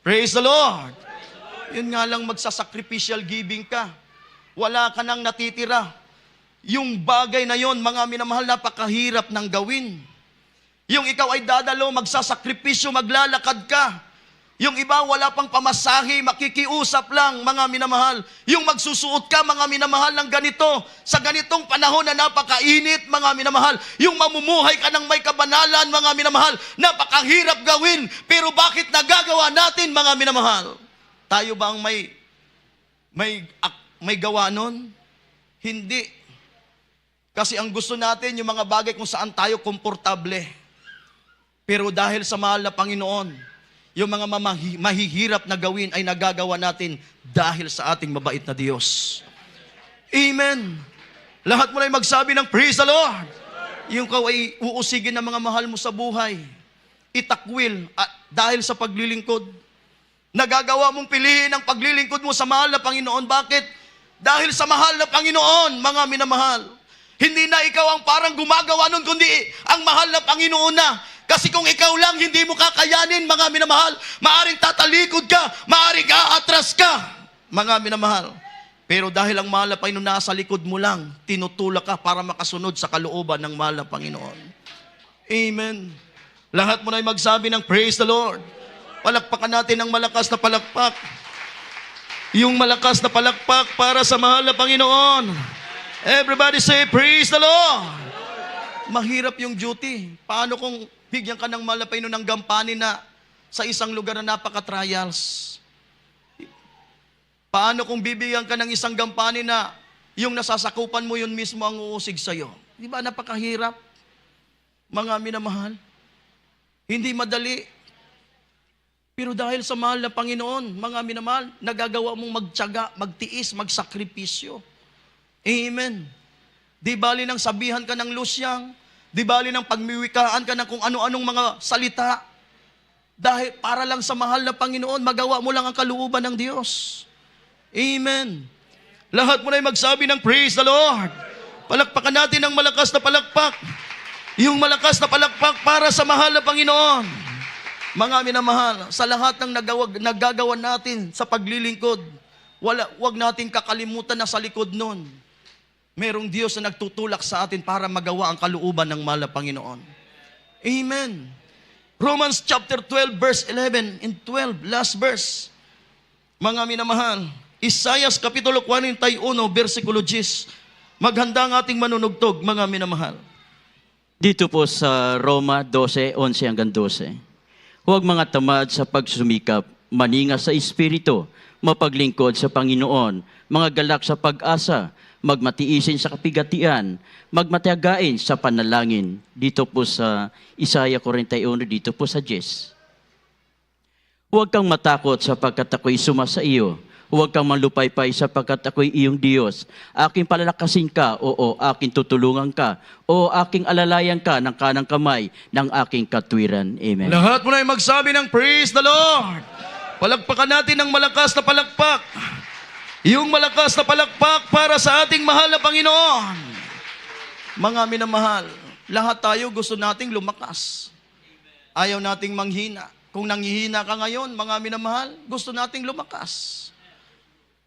Praise the Lord. Yun nga lang, magsasacrificial giving ka. Wala ka nang natitira. Yung bagay na yon, mga minamahal, napakahirap ng gawin. Yung ikaw ay dadalo, magsasakripisyo, maglalakad ka. Yung iba, wala pang pamasahe, makikiusap lang, mga minamahal. Yung magsusuot ka, mga minamahal, ng ganito, sa ganitong panahon na napakainit, mga minamahal. Yung mamumuhay ka ng may kabanalan, mga minamahal, napakahirap gawin. Pero bakit nagagawa natin, mga minamahal? Tayo ba ang may gawa nun? Hindi. Kasi ang gusto natin, yung mga bagay kung saan tayo komportable. Pero dahil sa mahal na Panginoon, yung mga mahihirap na gawin ay nagagawa natin dahil sa ating mabait na Diyos. Amen. Lahat mo na magsabi ng praise the Lord. Yung ikaw ay uusigin ng mga mahal mo sa buhay. Itakwil dahil sa paglilingkod. Nagagawa mong piliin ang paglilingkod mo sa mahal na Panginoon. Bakit? Dahil sa mahal na Panginoon, mga minamahal. Hindi na ikaw ang parang gumagawa nun, kundi ang mahal na Panginoon na. Kasi kung ikaw lang hindi mo kakayanin, mga minamahal, maaring tatalikod ka, maaring aatras ka, mga minamahal. Pero dahil ang mahal na Panginoon nasa likod mo lang, tinutulak ka para makasunod sa kalooban ng mahal na Panginoon. Amen. Lahat mo na ay magsabi ng praise the Lord. Palakpakan natin ng malakas na palakpak. Yung malakas na palakpak para sa mahal na Panginoon. Everybody say, praise the Lord. Mahirap yung duty. Paano kung bigyan ka ng mahal na Panginoon ng gampanin na sa isang lugar na napaka-trials? Paano kung bibigyan ka ng isang gampanin na yung nasasakupan mo yun mismo ang uusig sa'yo? Di ba napakahirap? Mga minamahal. Hindi madali. Pero dahil sa mahal na Panginoon, mga minamahal, nagagawa mong magtiyaga, magtiis, magsakripisyo. Amen. Di bali nang sabihan ka ng lusyang, di bali nang pagmiwikaan ka ng kung ano-anong mga salita, dahil para lang sa mahal na Panginoon, magawa mo lang ang kalooban ng Diyos. Amen. Lahat mo na magsabi ng praise the Lord. Palakpakan natin ang malakas na palakpak. Yung malakas na palakpak para sa mahal na Panginoon. Mga minamahal, sa lahat ng nagagawa natin sa paglilingkod, wag natin kakalimutan na sa likod nun, merong Diyos na nagtutulak sa atin para magawa ang kalooban ng mahal na Panginoon. Amen. Romans chapter 12, verse 11 and 12, last verse. Mga minamahal, Isaiah kapitulo 41, versikulo 10. Maghanda ang ating manunugtog, mga minamahal. Dito po sa Roma 12, 11 hanggang 12. Huwag mga tamad sa pagsumikap, maninga sa Espiritu, mapaglingkod sa Panginoon, mga galak sa pag-asa, magmatiisin sa kapigatian, magmatiagain sa panalangin. Dito po sa Isaiah 41, dito po sa 10. Huwag kang matakot sapagkat ako'y sumasa iyo. Huwag kang malupaypay sapagkat ako'y iyong Diyos. Aking palalakasin ka, oo, aking tutulungan ka, o aking alalayan ka ng kanang kamay ng aking katwiran. Amen. Lahat mo na ay magsabi ng praise the Lord. Palakpakan natin ng malakas na palakpak. Yung malakas na palakpak para sa ating mahal na Panginoon. Mga minamahal, lahat tayo gusto nating lumakas. Ayaw nating manghina. Kung nanghihina ka ngayon, mga minamahal, gusto nating lumakas.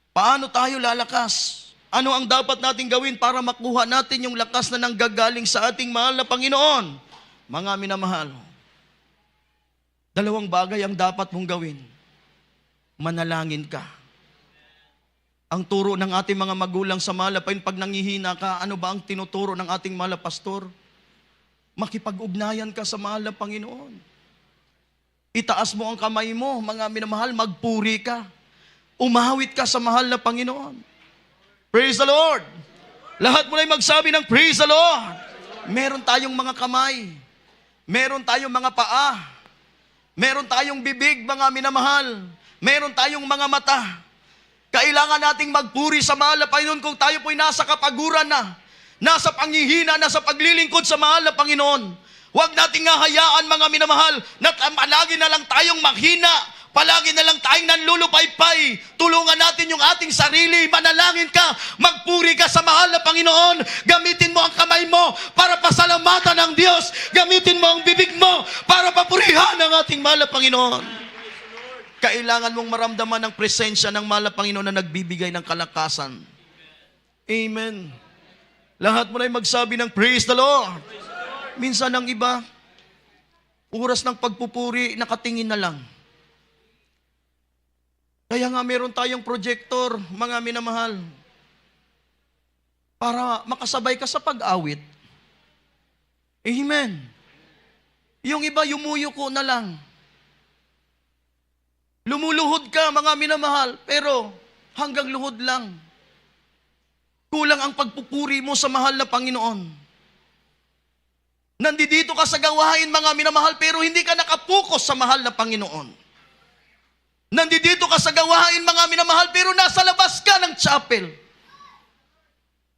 Paano tayo lalakas? Ano ang dapat nating gawin para makuha natin yung lakas na nanggagaling sa ating mahal na Panginoon? Mga minamahal, dalawang bagay ang dapat mong gawin. Manalangin ka. Ang turo ng ating mga magulang sa mahal na Panginoon, pag nangihina ka, ano ba ang tinuturo ng ating mahal na pastor? Makipag-ugnayan ka sa mahal na Panginoon. Itaas mo ang kamay mo, mga minamahal, magpuri ka. Umawit ka sa mahal na Panginoon. Praise the Lord. Lahat mo na magsabi ng praise the Lord. Meron tayong mga kamay. Meron tayong mga paa. Meron tayong bibig, mga minamahal. Meron tayong mga mata. Kailangan nating magpuri sa mahal na Panginoon kung tayo po'y nasa kapaguran na, nasa panghihina, nasa paglilingkod sa mahal na Panginoon. Huwag nating hahayaan, mga minamahal, na palagi na lang tayong maghina. Palagi na lang tayong nanlulupaypay. Tulungan natin yung ating sarili. Manalangin ka. Magpuri ka sa mahal na Panginoon. Gamitin mo ang kamay mo para pasalamatan ng Diyos. Gamitin mo ang bibig mo para papurihan ang ating mahal na Panginoon. Kailangan mong maramdaman ang presensya ng mahal na Panginoon na nagbibigay ng kalakasan. Amen. Lahat mo na magsabi ng praise the Lord. Minsan ang iba, oras ng pagpupuri, nakatingin na lang. Kaya nga meron tayong projector, mga minamahal, para makasabay ka sa pag-awit. Amen. Yung iba, yumuyuko na lang. Lumuluhod ka, mga minamahal, pero hanggang luhod lang. Kulang ang pagpupuri mo sa mahal na Panginoon. Nandito ka sa gawain, mga minamahal, pero hindi ka nakapokus sa mahal na Panginoon. Nandito ka sa gawain, mga minamahal, pero nasa labas ka ng chapel.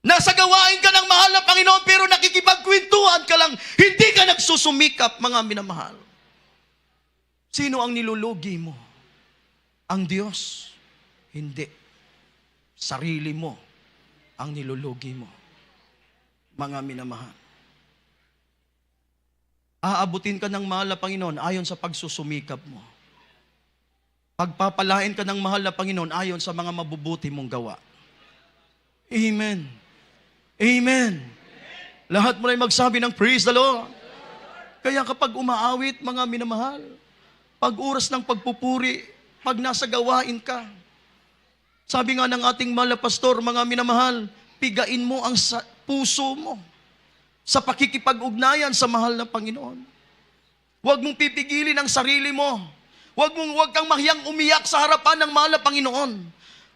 Nasa gawain ka ng mahal na Panginoon, pero nakikipagkwentuhan ka lang. Hindi ka nagsusumikap, mga minamahal. Sino ang nilulugi mo? Ang Diyos? Hindi. Sarili mo ang nilulugi mo, mga minamahal. Aabutin ka ng mahal na Panginoon ayon sa pagsusumikap mo. Pagpapalain ka ng mahal na Panginoon ayon sa mga mabubuti mong gawa. Amen. Amen. Lahat mo na magsabi ng praise the Lord. Kaya kapag umaawit, mga minamahal, pag oras ng pagpupuri, pag nasa gawain ka, sabi nga ng ating mahal na pastor, mga minamahal, pigain mo ang puso mo sa pakikipag-ugnayan sa mahal na Panginoon. Huwag mong pipigilin ang sarili mo. Huwag kang mahiyang umiyak sa harapan ng mahal na Panginoon.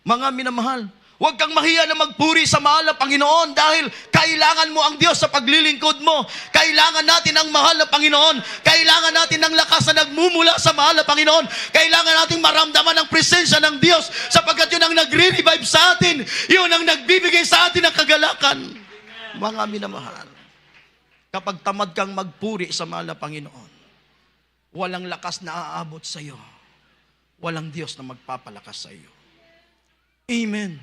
Mga minamahal, huwag kang mahiya na magpuri sa mahal na Panginoon dahil kailangan mo ang Diyos sa paglilingkod mo. Kailangan natin ang mahal na Panginoon. Kailangan natin ng lakas na nagmumula sa mahal na Panginoon. Kailangan nating maramdaman ang presensya ng Diyos sapagkat yun ang nagre-revive sa atin. Yun ang nagbibigay sa atin ng kagalakan. Mga minamahal, kapag tamad kang magpuri sa mahal na Panginoon, walang lakas na aabot sa iyo. Walang Diyos na magpapalakas sa iyo. Amen.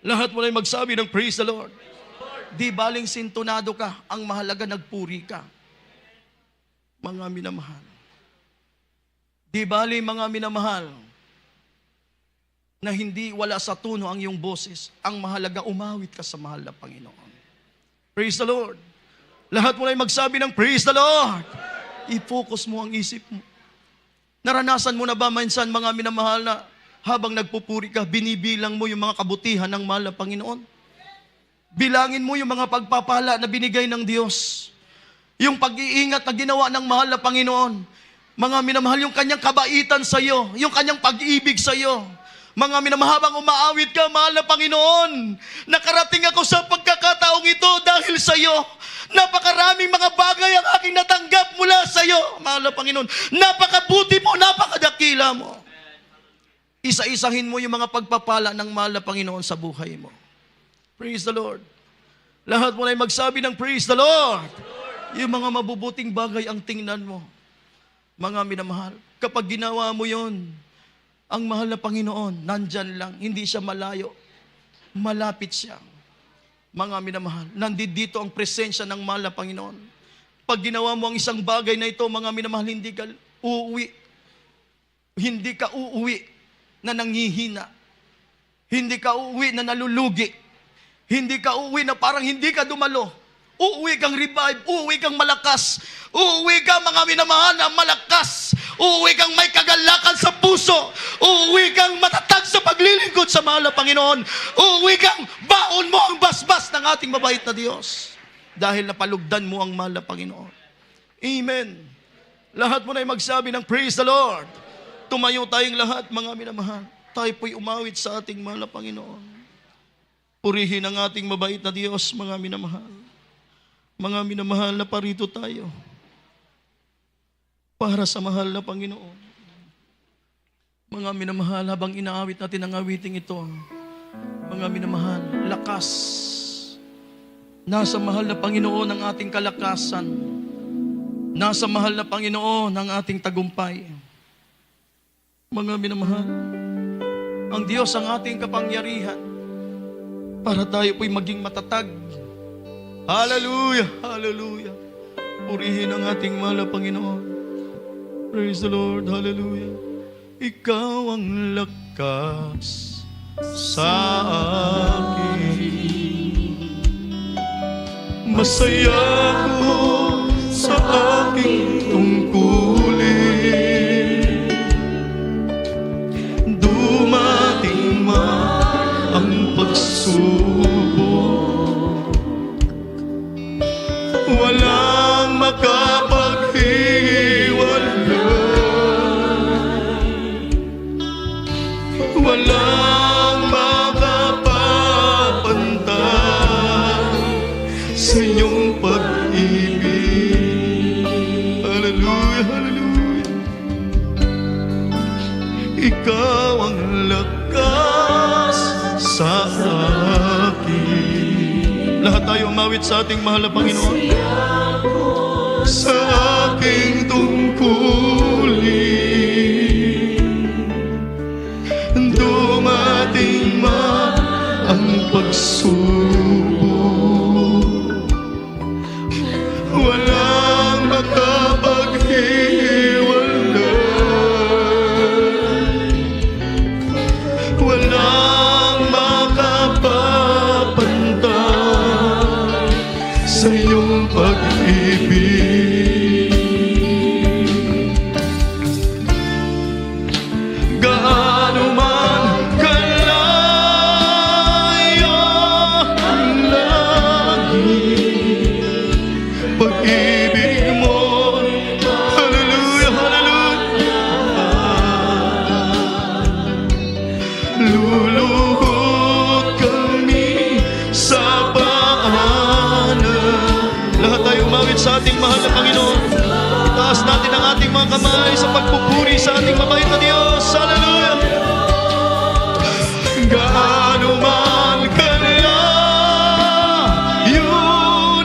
Lahat mo na magsabi ng praise the Lord. Di baling sintonado ka, ang mahalaga nagpuri ka. Mga minamahal. Di bali mga minamahal, na hindi wala sa tono ang iyong boses. Ang mahalaga umawit ka sa mahal na Panginoon. Praise the Lord. Lahat mo na magsabi ng praise the Lord. I-focus mo ang isip mo. Naranasan mo na ba minsan mga minamahal na habang nagpupuri ka, binibilang mo yung mga kabutihan ng mahal na Panginoon? Bilangin mo yung mga pagpapala na binigay ng Diyos. Yung pag-iingat na ginawa ng mahal na Panginoon. Mga minamahal, yung kanyang kabaitan sa iyo, yung kanyang pag-ibig sa iyo. Mga minamahal, habang umaawit ka, mahal na Panginoon, nakarating ako sa pagkakataong ito dahil sa iyo. Napakaraming mga bagay ang aking natanggap mula sa iyo, mahal na Panginoon. Napakabuti mo, napakadakila mo. Isa-isahin mo yung mga pagpapala ng mahal na Panginoon sa buhay mo. Praise the Lord. Lahat mo na magsabi ng praise the Lord. Yung mga mabubuting bagay ang tingnan mo. Mga minamahal, kapag ginawa mo yon, ang mahal na Panginoon, nandyan lang, hindi siya malayo. Malapit siya. Mga minamahal, nandito ang presensya ng mahal na Panginoon. Pag ginawa mo ang isang bagay na ito, mga minamahal, hindi ka uuwi. Hindi ka uuwi na nanghihina. Hindi ka uuwi na nalulugi. Hindi ka uuwi na parang hindi ka dumalo. Uuwi kang revive, uuwi kang malakas. Uuwi ka mga minamahal na malakas. Uuwi kang may kagalakan sa puso. Uuwi kang matatag sa paglilingkod sa mahal na Panginoon. Uuwi kang baon mo ang basbas ng ating mabait na Diyos. Dahil napalugdan mo ang mahal na Panginoon. Amen. Lahat mo na magsabi ng praise the Lord. Tumayo tayong lahat, mga minamahal. Tayo po'y umawit sa ating mahal na Panginoon. Purihin ang ating mabait na Diyos, mga minamahal. Mga minamahal na parito tayo. Para sa mahal na Panginoon. Mga minamahal, habang inaawit natin ang awiting ito, mga minamahal, lakas. Nasa mahal na Panginoon ang ating kalakasan. Nasa mahal na Panginoon ang ating tagumpay. Mga minamahal, ang Diyos ang ating kapangyarihan para tayo po'y maging matatag. Hallelujah! Hallelujah! Purihin ang ating mahal na Panginoon. Praise the Lord! Hallelujah! Ikaw ang lakas sa akin. Masaya ko sa aking tungkulin. Dumating man ang pagsubok, walang makapaghiwalay, walang makapapantay sa iyong pag-ibig. Hallelujah, hallelujah. Ikaw ang lakas sa akin. Lahat tayo umawit sa ating mahal na Panginoon. Sa aking tungkulin, dumating man ang pagsubok, walang makapaghiwalay, sa ating mahal na Panginoon. Taas natin ang ating mga kamay sa pagpupuri sa ating mabait na Diyos. Hallelujah! Gaano man kalayo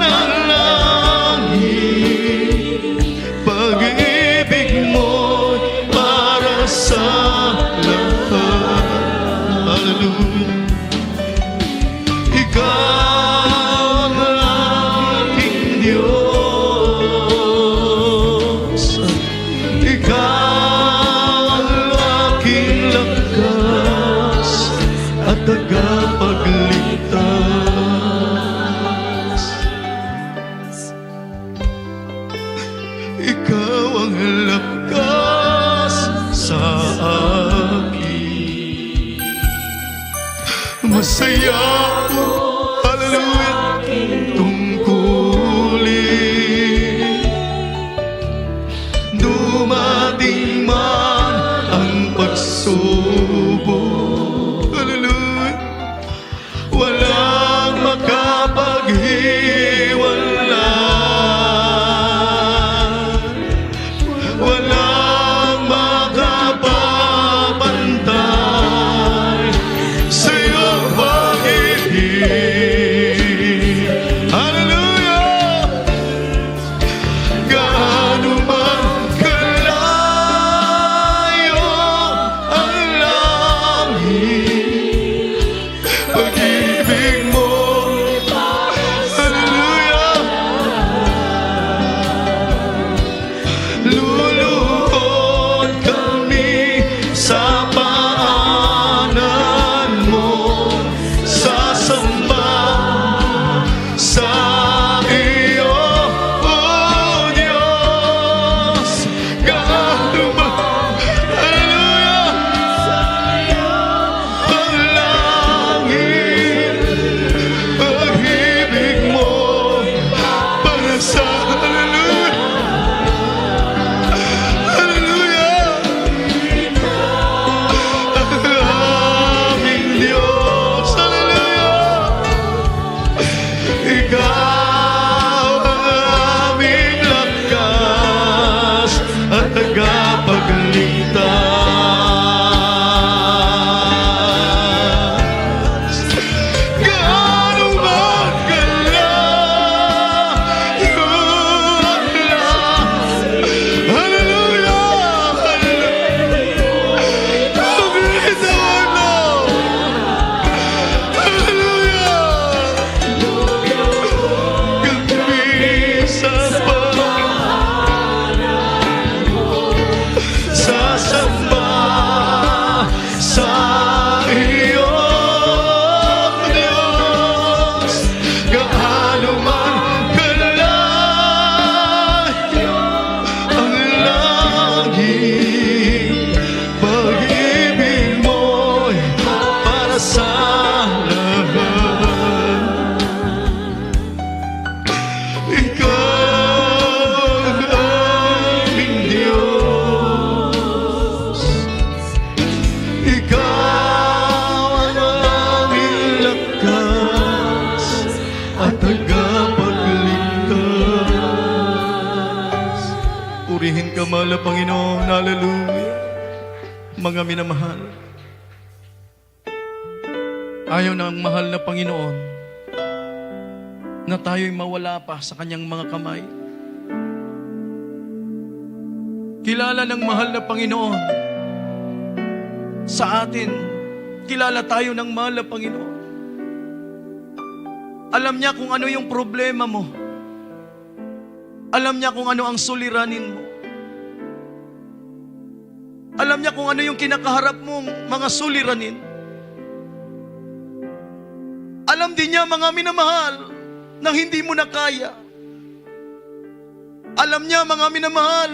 ng langit, pag-ibig mo'y para sa lahat. Hallelujah! Ikaw ang aking Diyos, Ikaw ang aking lakas at tagapagligtas. Ikaw ang lakas sa akin. Masaya ako, hallelujah, tungkulin. Dumating man ang pagsubok, hallelujah, walang makapaghiwalay, walang makapapantay sa iyong pag-ibig. Hallelujah! Gaano man kalayo ang langit, pag-ibig mo, hallelujah, luluhod kami sa paanan mo, sasamba sa iyo, O Diyos. Gaano man, hallelujah, ang langit, pag-ibig mo para sa, hallelujah, hallelujah, ang aming Diyos, hallelujah. Ikaw ang aming lakas at tagapagligtas. Gaano man kalayo ang langit, hallelujah, hallelujah, ang bitawan mo, hallelujah. Kami sasamba sa iyo, Diyos. Gaano man kalayo ang langit, pag-ibig mo'y para sa lahat. Ikaw ang aming Diyos, Ikaw ang aming lakas at tagapagligtas. Purihin ka, mahal na Panginoon, hallelujah. Mga minamahal, ayaw ng mahal na Panginoon na tayo'y mawala pa sa kanyang mga kamay. Kilala ng mahal na Panginoon sa atin, kilala tayo ng mahal na Panginoon. Alam niya kung ano yung problema mo. Alam niya kung ano ang suliranin mo. Alam niya kung ano yung kinakaharap mong mga suliranin. Alam din niya, mga minamahal, na hindi mo na kaya. Alam niya, mga minamahal,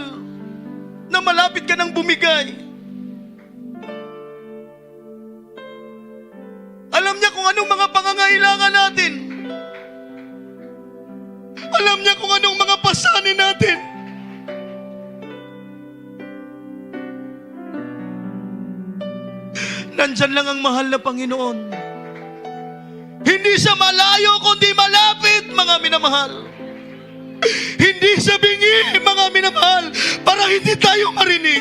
na malapit ka nang bumigay. Alam niya kung anong mga pangangailangan natin. Alam niya kung anong mga pasanin natin. Nandyan lang ang mahal na Panginoon. Hindi siya malayo, kundi malapit, mga minamahal. Hindi sa bingi, mga minamahal, para hindi tayo marinig.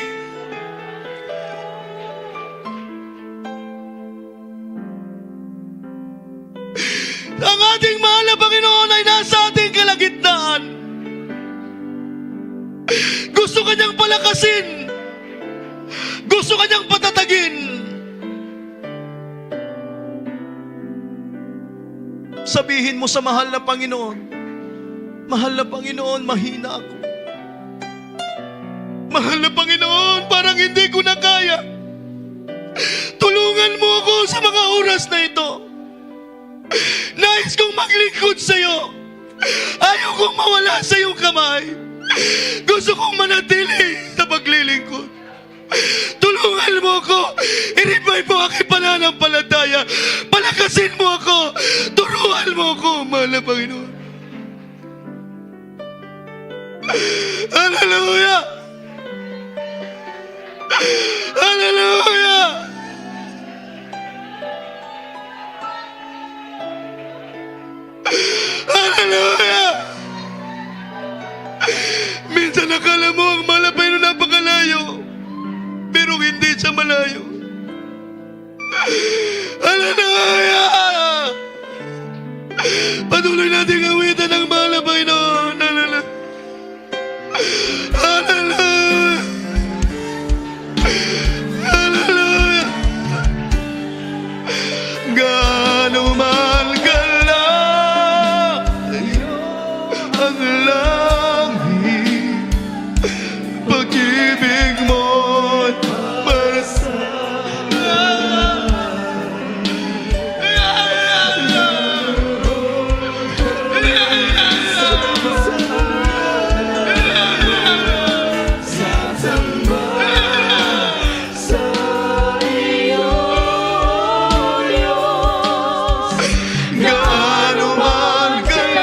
Ang ating mahal na Panginoon ay nasa ating kalagitnaan. Gusto kanyang palakasin. Gusto kanyang patatagin. Sabihin mo sa mahal na Panginoon, mahal na Panginoon, mahina ako. Mahal na Panginoon, parang hindi ko na kaya. Tulungan mo ako sa mga oras na ito. Nais kong maglingkod sa iyo. Ayaw kong mawala sa iyong kamay. Gusto kong manatili sa paglilingkod. Tulungan mo ako. I-revive mo aking pananampalataya. Palakasin mo ako. Turuan mo ako, mahal na Panginoon. Hallelujah! Hallelujah! Hallelujah! Minsan nakala mo ang malapay na napakalayo, pero hindi siya malayo. Hallelujah! Patuloy natin awitan ng mahal na Panginoon. Hallelujah! Hallelujah! Hallelujah! Gaano man kalayo ang langit, pag-ibig mo'y para sa gaano man kalayo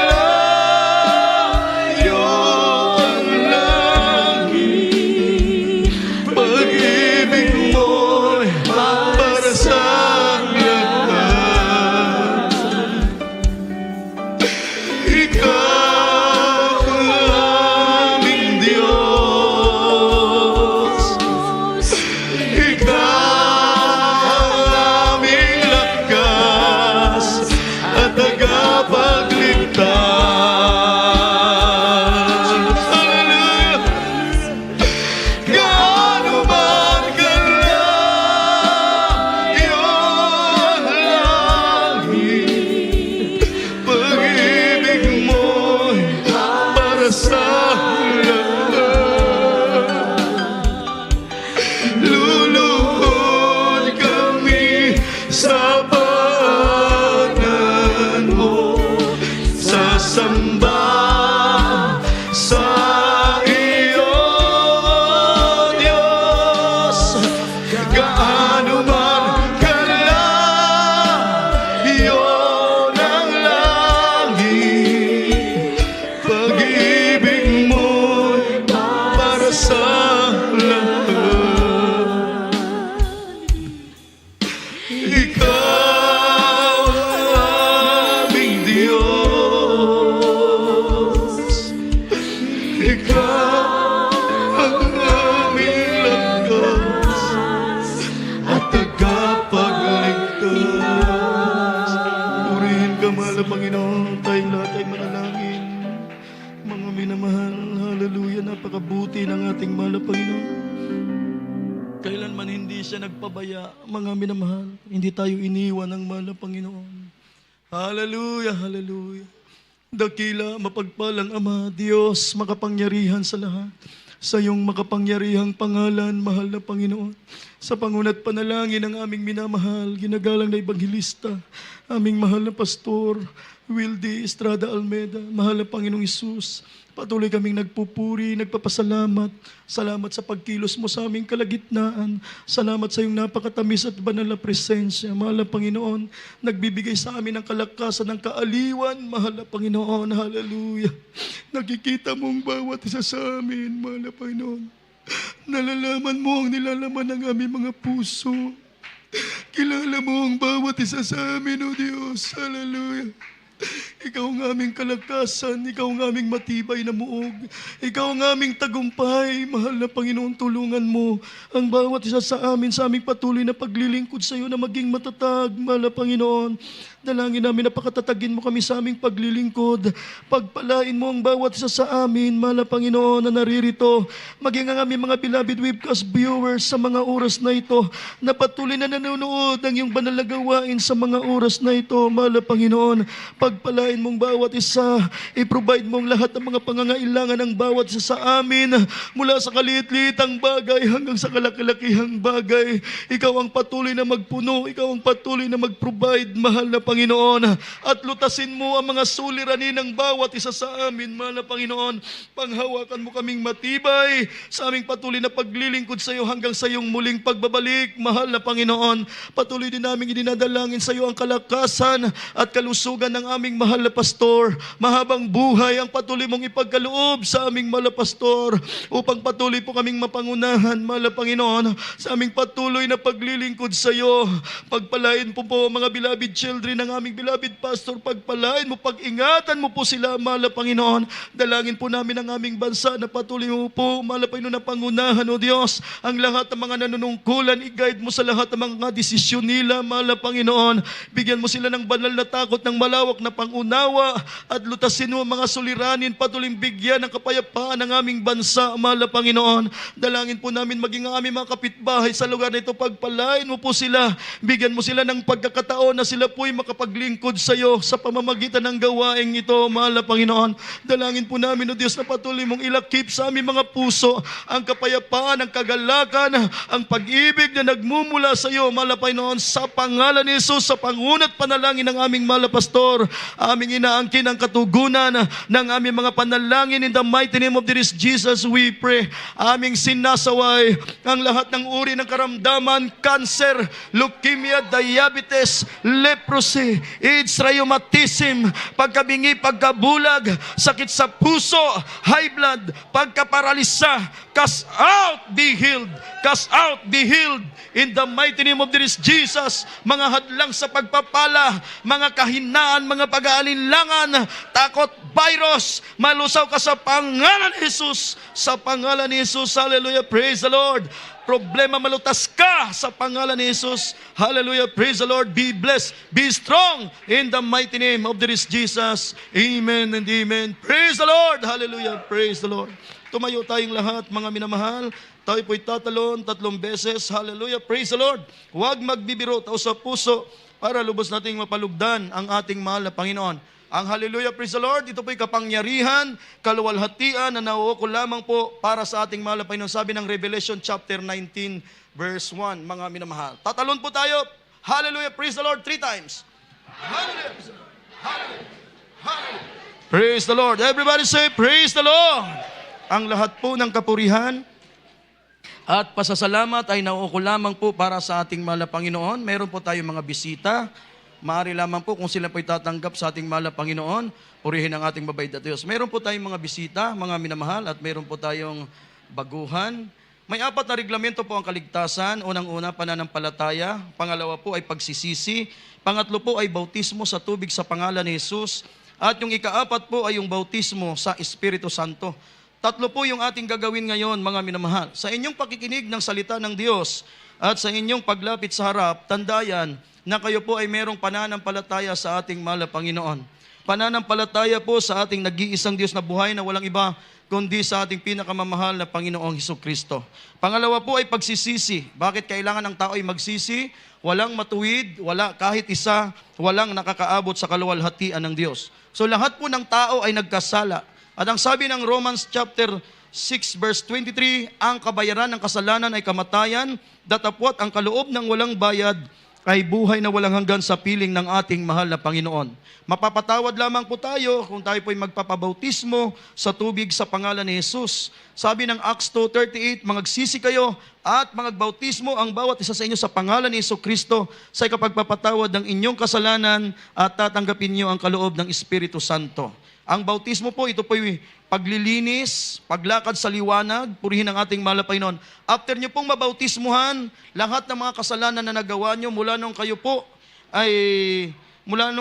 ang langit, pag-ibig mo'y para sa lahat. Ikaw ang aming Diyos. Ikaw ang aming lakas at tagapagligtas. Hallelujah! Gaano man kalayo ang langit, pag-ibig mo'y para sa lahat. Luluhod kami sa paanan mo, sasamba sa iyo, Diyos. Gaano man kalayo ng langit, pag-ibig mo'y para sa lahat. Ikaw ang aming Diyos. Ikaw ang aming lakas at tagapagligtas. Purihin ka, mahal na Panginoon. Tayong lahat ay manalangin. Mga minamahal, hallelujah, napakabuti ng ating mahal na Panginoon. Kailanman hindi siya nagpabaya, mga minamahal. Hindi tayo iniwan ng mahal na Panginoon. Hallelujah, hallelujah. Dakila, mapagpalang Ama, Diyos, makapangyarihan sa lahat. Sa iyong makapangyarihang pangalan, mahal na Panginoon. Sa pangunat panalangin ng aming minamahal, ginagalang na Ebanghelista, aming mahal na Pastor, Wildy Estrada Almeda, mahal na Panginoong Isus, patuloy kaming nagpupuri, nagpapasalamat. Salamat sa pagkilos mo sa aming kalagitnaan. Salamat sa iyong napakatamis at banal na presensya. Mahal na Panginoon, nagbibigay sa amin ng kalakasan, ng kaaliwan. Mahal na Panginoon, hallelujah. Nakikita mo ang bawat isa sa amin, mahal na Panginoon. Nalalaman mo ang nilalaman ng aming mga puso. Kilala mo ang bawat isa sa amin, O Diyos. Hallelujah. Ikaw ang aming kalakasan, ikaw ang aming matibay na muog, ikaw ang aming tagumpay. Mahal na Panginoon, tulungan mo ang bawat isa sa aming patuloy na paglilingkod sa iyo na maging matatag. Mahal na Panginoon, dalangin namin na pakatatagin mo kami sa aming paglilingkod. Pagpalain mo ang bawat isa sa amin, mahal na Panginoon, na naririto. Maging ang aming mga beloved webcast viewers sa mga oras na ito, na patuloy na nanonood ng iyong banal na gawain sa mga oras na ito, mahal na Panginoon. Pagpalain mong bawat isa, i-provide mong lahat ng mga pangangailangan ng bawat isa sa amin, mula sa kaliit-liitang bagay hanggang sa kalaki-lakihang bagay. Ikaw ang patuloy na magpuno, ikaw ang patuloy na mag-provide, mahal na Panginoon. At lutasin mo ang mga suliranin ng bawat isa sa amin, mahal na Panginoon. Panghawakan mo kaming matibay sa aming patuloy na paglilingkod sa iyo hanggang sa iyong muling pagbabalik, mahal na Panginoon. Patuloy din namin idinadalangin sa iyo ang kalakasan at kalusugan ng aming mahal na pastor. Mahabang buhay ang patuloy mong ipagkaloob sa aming mahal na pastor, upang patuloy po kaming mapangunahan, mahal na Panginoon, sa aming patuloy na paglilingkod sa iyo. Pagpalain po mga beloved children ng aming beloved pastor. Pagpalain mo, pag-ingatan mo po sila, mahal na Panginoon. Dalangin po namin ang aming bansa na patuloy mo po, mahal na Panginoon, na pangunahan, O Diyos, ang lahat ng mga nanunungkulan. I-guide mo sa lahat ng mga desisyon nila, mahal na Panginoon. Bigyan mo sila ng banal na takot, ng malawak na pangunawa, at lutasin mo ang mga suliranin. Patuloy bigyan ng kapayapaan ng aming bansa, mahal na Panginoon. Dalangin po namin maging ang aming mga kapitbahay sa lugar na ito. Pagpalain mo po sila. Bigyan mo sila ng pagkakataon na sila po'y makapaglingkod sa iyo sa pamamagitan ng gawaing ito, mahal na Panginoon. Dalangin po namin, O Diyos, na patuloy mong ilakip sa aming mga puso ang kapayapaan, ang kagalakan, ang pag-ibig na nagmumula sa iyo, mahal na Panginoon, sa pangalan ni Jesus, sa pangunat panalangin ng aming mahal na pastor. Aming inaangkin ang katugunan ng aming mga panalangin. In the mighty name of Jesus, we pray. Aming sinasaway ang lahat ng uri ng karamdaman, cancer, leukemia, diabetes, leprosy, AIDS, rheumatism, pagkabingi, pagkabulag, sakit sa puso, high blood, pagkaparalisa. Cast out, be healed. Cast out, be healed. In the mighty name of Jesus, mga hadlang sa pagpapala, mga kahinaan, mga pag-aalinlangan, takot, virus, malusaw ka sa pangalan ni Jesus. Sa pangalan ni Jesus, hallelujah, praise the Lord. Problema, malutas ka sa pangalan ni Jesus. Hallelujah, praise the Lord. Be blessed, be strong in the mighty name of Jesus. Amen and amen. Praise the Lord. Hallelujah, praise the Lord. Tumayo tayong lahat, mga minamahal. Tayo po'y tatalon 3 beses. Hallelujah, praise the Lord. Huwag magbibiro, tao sa puso, para lubos nating mapalugdan ang ating mahal na Panginoon. Ang hallelujah, praise the Lord, ito po'y kapangyarihan, kaluwalhatian na nauukol lamang po para sa ating mahal na Panginoon. Sabi ng Revelation chapter 19, verse 1, mga minamahal. Tatalon po tayo. Hallelujah, praise the Lord 3 times. Hallelujah, praise the Lord. Hallelujah, hallelujah. Praise the Lord. Everybody say, praise the Lord. Ang lahat po ng kapurihan at pasasalamat ay nauukol lamang po para sa ating mahal na Panginoon. Meron po tayong mga bisita. Maaari lamang po kung sila po'y tatanggap sa ating mahal na Panginoon, purihin ang ating mabait na Diyos. Meron po tayong mga bisita, mga minamahal, at meron po tayong baguhan. May 4 na reglamento po ang kaligtasan. Unang-una, pananampalataya. Pangalawa po ay pagsisisi. Pangatlo po ay bautismo sa tubig sa pangalan ni Jesus. At yung ika-4 po ay yung bautismo sa Espiritu Santo. 3 po yung ating gagawin ngayon, mga minamahal. Sa inyong pakikinig ng salita ng Diyos at sa inyong paglapit sa harap, tandayan na kayo po ay merong pananampalataya sa ating mahal na Panginoon. Pananampalataya po sa ating nag-iisang Diyos na buhay na walang iba kundi sa ating pinakamamahal na Panginoong Hesukristo. Pangalawa po ay pagsisisi. Bakit kailangan ng tao ay magsisi? Walang matuwid, wala kahit isa, walang nakakaabot sa kaluwalhatian ng Diyos. So lahat po ng tao ay nagkasala. At ang sabi ng Romans chapter 6 verse 23, ang kabayaran ng kasalanan ay kamatayan, datapwat ang kaloob ng walang bayad ay buhay na walang hanggan sa piling ng ating mahal na Panginoon. Mapapatawad lamang po tayo kung tayo po'y magpapabautismo sa tubig sa pangalan ni Jesus. Sabi ng Acts 2:38, magsisi kayo at magbautismo ang bawat isa sa inyo sa pangalan ni Jesucristo sa ikapagpapatawad ng inyong kasalanan at tatanggapin niyo ang kaloob ng Espiritu Santo. Ang bautismo po, ito po'y paglilinis, paglakad sa liwanag, purihin ang ating mahal na Panginoon. After nyo pong mabautismuhan, lahat ng mga kasalanan na nagawa nyo mula nung kayo po ay mula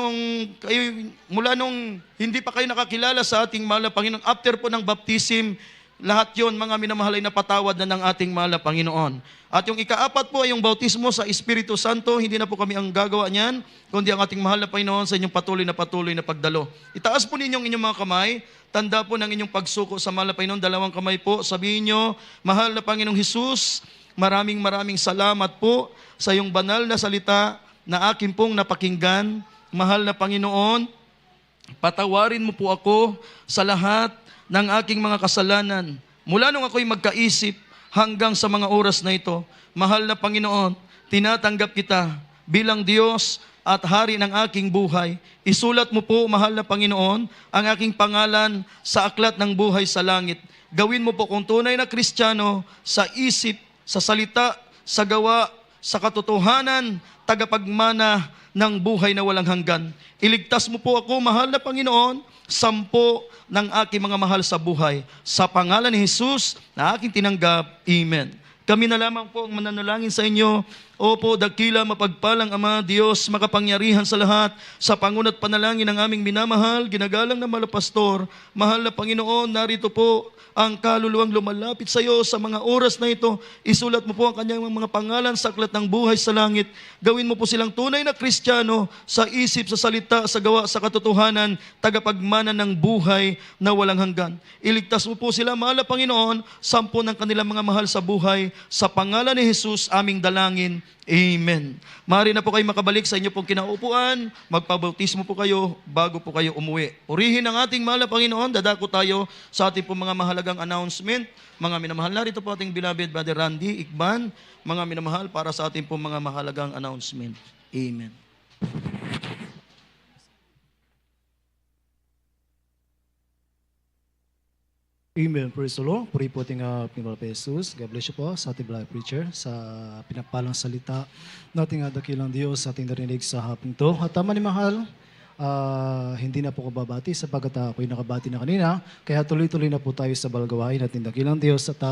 nung hindi pa kayo nakakilala sa ating mahal na Panginoon, after po ng baptism, lahat yon mga minamahal ay napatawad na ng ating mahal na Panginoon. At yung ikaapat po ay yung bautismo sa Espiritu Santo. Hindi na po kami ang gagawa niyan, kundi ang ating mahal na Panginoon sa inyong patuloy na pagdalo. Itaas po ninyong inyong mga kamay. Tanda po ng inyong pagsuko sa mahal na Panginoon. Dalawang kamay po. Sabihin nyo, mahal na Panginoong Hesus, maraming salamat po sa iyong banal na salita na akin pong napakinggan. Mahal na Panginoon, patawarin mo po ako sa lahat ng aking mga kasalanan. Mula nung ako'y magkaisip hanggang sa mga oras na ito, mahal na Panginoon, tinatanggap kita bilang Diyos at Hari ng aking buhay. Isulat mo po, mahal na Panginoon, ang aking pangalan sa aklat ng buhay sa langit. Gawin mo po kung tunay na Kristiyano sa isip, sa salita, sa gawa, sa katotohanan, tagapagmana ng buhay na walang hanggan. Iligtas mo po ako, mahal na Panginoon, 10 ng aking mga mahal sa buhay. Sa pangalan ni Jesus na aking tinanggap. Amen. Kami na lamang po ang mananalangin sa inyo. Opo, dakila, mapagpalang Ama, Diyos, makapangyarihan sa lahat, sa pangunat panalangin ng aming minamahal, ginagalang na mahal na pastor, mahal na Panginoon, narito po ang kaluluwang lumalapit sa iyo sa mga oras na ito. Isulat mo po ang kanyang mga pangalan sa aklat ng buhay sa langit. Gawin mo po silang tunay na Kristiyano sa isip, sa salita, sa gawa, sa katotohanan, tagapagmana ng buhay na walang hanggan. Iligtas mo po sila, mahal na Panginoon, 10 ng kanilang mga mahal sa buhay. Sa pangalan ni Jesus, aming dalangin. Amen. Maaari na po kayo makabalik sa inyo pong kinaupuan, magpabautismo po kayo bago po kayo umuwi. Purihin ang ating mahal na Panginoon, dadako tayo sa ating pong mga mahalagang announcement. Mga minamahal, narito po ating beloved Brother Randy Ikban, mga minamahal para sa ating pong mga mahalagang announcement. Amen. Amen. Praise the Lord. Puri po ating Panginoon Jesus. God bless you po sa ating blind preacher sa pinagpalang salita nating dakilang Diyos sa ating narinig sa hapong to. At tama ni mahal, hindi na po ko babati sapagkat ako'y nakabati na kanina. Kaya tuloy-tuloy na po tayo sa balgawain natin dakilang Diyos. At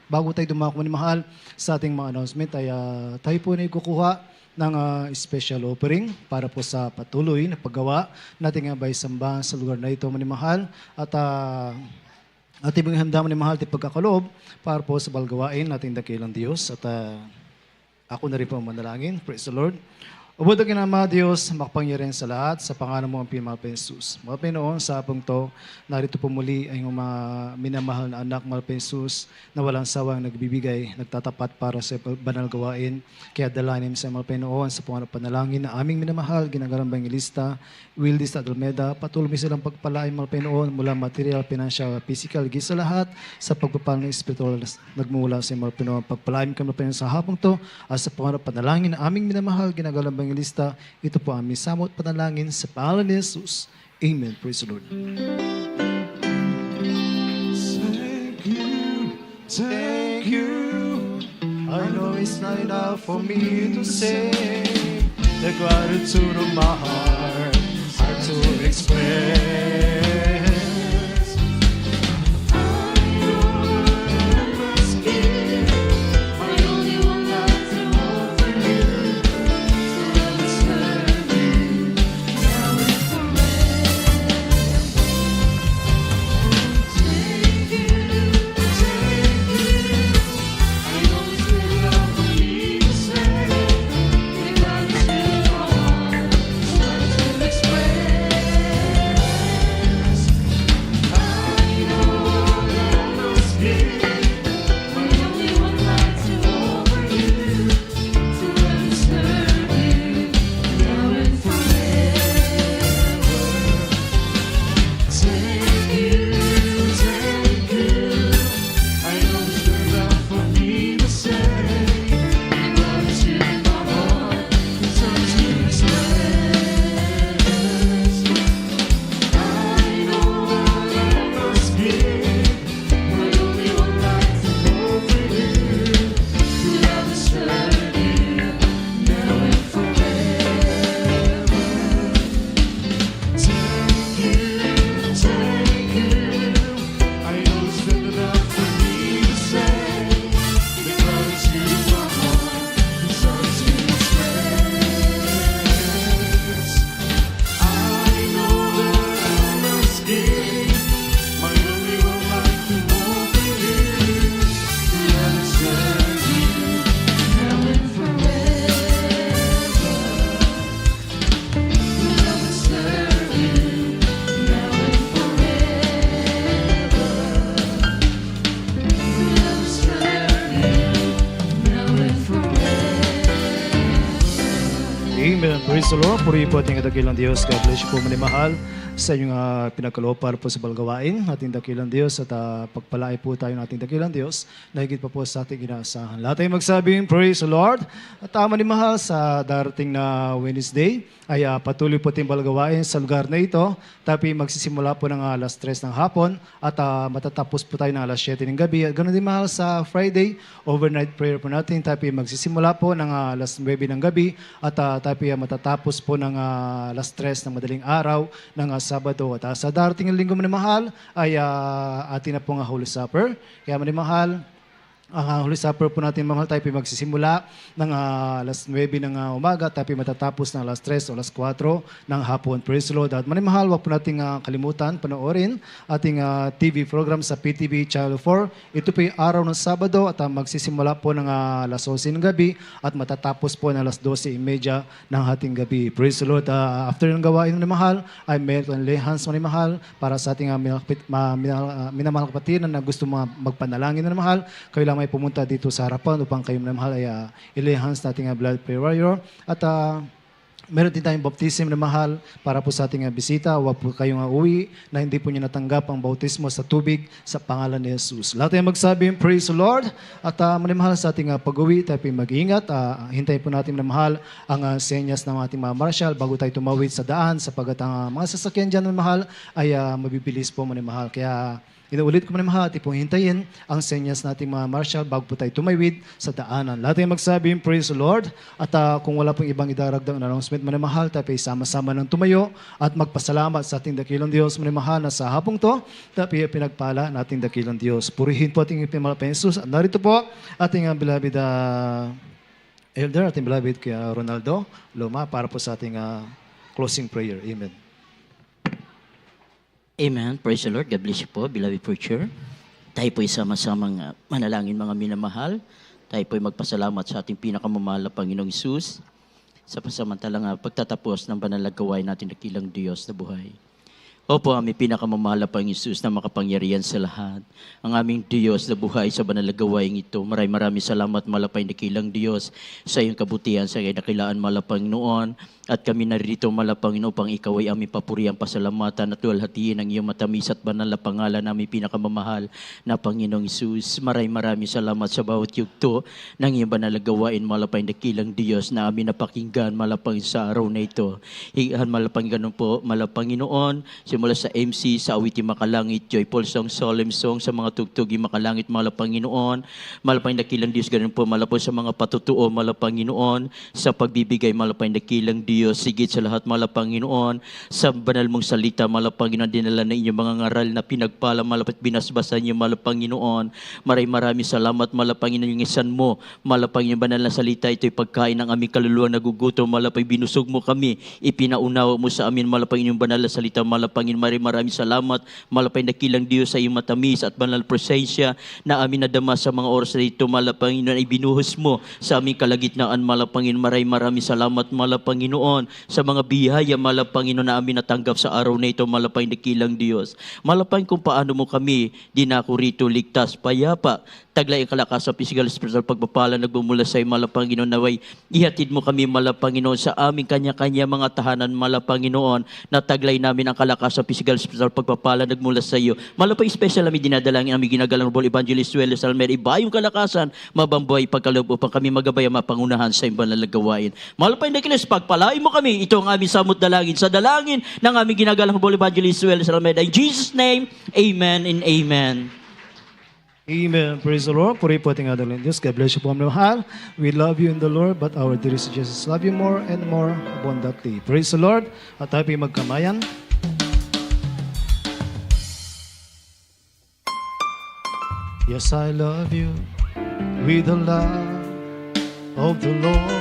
bago tayo dumako ni mahal sa ating mga announcement ay tayo po na ikukuha ng special offering para po sa patuloy na paggawa nating bay sambahan sa lugar na ito manimahal. At ibang handa mo ni mahal ti pagkakaloob para po sa balgawain nating dakilang Diyos. At ako na rin po manalangin. Praise the Lord. Ubod ang Ama Diyos, makapangyarihan sa lahat, sa pangalan mo ang Panginoon Jesus. Mga Panginoon, sa hapong to, narito po muli ay mga minamahal na anak, mga Jesus, na walang sawang nagbibigay, nagtatapat para sa banal gawain. Kaya dalanin sa mga Panginoon sa pangalan panalangin na aming minamahal, ginagalang Evangelista, Wildis at Almeda, patuloy silang pagpalain mga Panginoon mula material, financial, physical, higit sa lahat, sa pagpapal ng espiritual nagmula sa mga Panginoon. Pagpalain kami Panginoon sa hapong to, at sa pangalan panalangin na aming minamahal, ginagalang Evangelista, ito po aming samot panalangin sa pangalan ni Jesus. Amen. Praise the Lord. Thank you. I know it's not enough for me to say the gratitude of my heart, hard to express. Praise the Lord. Puri po ating dakilang Diyos. God bless you po manimahal sa inyong pinagkaloob para po sa balgawain. Ating dakilang Diyos at pagpalaay po tayo ng ating dakilang Diyos na higit pa po sa ating inaasahan. Lahat tayo magsabing, Praise the Lord. At manimahal sa darating na Wednesday ay patuloy po ating balgawain sa lugar na ito. Tapi magsisimula po ng alas 3 ng hapon at matatapos po tayo ng alas 7 ng gabi. At ganoon din mahal sa Friday, overnight prayer po natin. Tapi magsisimula po ng alas 9 ng gabi at tapi matatapos po ng alas 3 ng madaling araw ng Sabado. At sa darating ng linggo manimahal ay atin na po ang Holy Supper. Kaya manimahal, ang Holy Supper po natin mamahal tayo magsisimula ng alas 9 ng umaga tayo matatapos ng alas 3 o alas 4 ng hapon. Praise the Lord. At manimahal, wag po nating kalimutan, panoorin ating TV program sa PTV Channel 4. Ito po yung araw ng Sabado at magsisimula po ng alas 11 ng gabi at matatapos po ng alas 12:30 ng hating gabi. Praise the Lord. After ng gawain manimahal, ay meron lehans manimahal para sa ating minamahal kapatid na gusto magpanalangin manimahal. Kayo lang may pumunta dito sa harapan upang kayo mahal ay ilehans nating blood prayer warrior. At meron din tayong baptism na mahal para po sa ating bisita. Huwag po kayong uwi na hindi po niyo natanggap ang bautismo sa tubig sa pangalan ni Jesus. Lahat tayo magsabi, Praise the Lord. At manimahal sa ating pag-uwi, tayo mag-iingat. Hintayin po natin na mahal ang senyas ng ating mga marshal bago tayo tumawid sa daan sapagat ang mga sasakyan dyan na mahal ay mabibilis po manimahal. Kaya inuulit ko manimahal, tipong hintayin ang senyas nating mga marshal bago po tayo tumawid sa daanan. Lahat tayo magsabi, Praise the Lord. At kung wala pong ibang idaragdag na announcement manimahal, tayo sama-sama ng tumayo at magpasalamat sa ating dakilang Diyos manimahal na sa hapong to, tayo pinagpala nating dakilang Diyos. Purihin po ating ipinamalapan Jesus. At narito po ating beloved elder, ating beloved kaya Ronaldo Loma para po sa ating closing prayer. Amen. Amen. Praise the Lord. God bless you po, beloved preacher. Tayo po'y sama-samang manalangin mga minamahal. Tayo po'y magpasalamat sa ating pinakamamahal na Panginoong Hesus sa pasamantalang pagtatapos ng banal na gawain natin dakilang Diyos na buhay. Opo, aming pinakamamahal na Panginoong Hesus na makapangyarihan sa lahat. Ang aming Diyos na buhay sa banal na gawain ito. Maraming salamat malapay dakilang Diyos sa iyong kabutihan sa iyong dakilaan malapang noon. At kami narito malapangin upang ikaw ay aming papuriang pasalamatan at luwalhatiin ang iyong matamis at banal na pangalan namin pinakamamahal na Panginoong Hesus. Maraming salamat sa bawat yugto ng iyong banal na gawain malapang dakilang Diyos na amin napakinggan malapangin sa araw na ito. Higaan malapangin ganun po malapanginoon simula sa MC, sa awiting makalangit, joyful song, solemn song, sa mga tugtugi makalangit malapanginoon. Malapangin dakilang Diyos ganun po malapang sa mga patutuo malapanginoon, sa pagbibigay malapangin dakilang Diyos, sigit sa lahat malapanginoon, sa banal mong salita malapanginoon, dinala na inyong mga ngaral na pinagpala malapit binasbasan niyo malapanginoon. Maraming salamat malapanginoon yung isan mo malapanginoon banal na salita, ito'y pagkain ng aming kaluluwa nagugutom malapang binusog mo kami, ipinaunawa mo sa amin malapanginoon banal na salita malapanginoon. Maraming salamat malapanginoon dakilang Diyos sa iyong matamis at banal presensya na amin nadama sa mga oras na ito malapanginoon ay binuhos mo sa aming kalagitnaan malapanginoon. Maraming salamat malapanginoon sa mga biyaya malapanginoon na amin natanggap sa araw na ito malapanginoon dakilang Diyos. Malapanginoon kung paano mo kami dinako rito ligtas, payapa, taglay ang kalakasan, physical, spiritual pagpapala nagbumula sa iyo malapanginoon, naway ihatid mo kami malapanginoon sa aming kanya-kanya mga tahanan malapanginoon, na taglay namin ang kalakasan, physical, spiritual pagpapala nagmula sa iyo. Malapang special namin dinadalangin aming ginagalang Robol Evangelist Suelo Salmer, iba yung kalakasan, mabambuhay pagkaloob upang kami magabay mapangunahan sa imbang gawain. Malapanginoon dakilang pagpalain mo kami, ito ang aming samot dalangin sa dalangin ng aming ginagalang Robol Evangelist Suelo Salmer. In Jesus' name, amen and amen. Amen. Praise the Lord. Puri po ating adaling Diyos. God bless you po, mahal. We love you in the Lord, but our dearest Jesus love you more and more abundantly. Praise the Lord. At tayo magkamayan. Yes, I love you with the love of the Lord.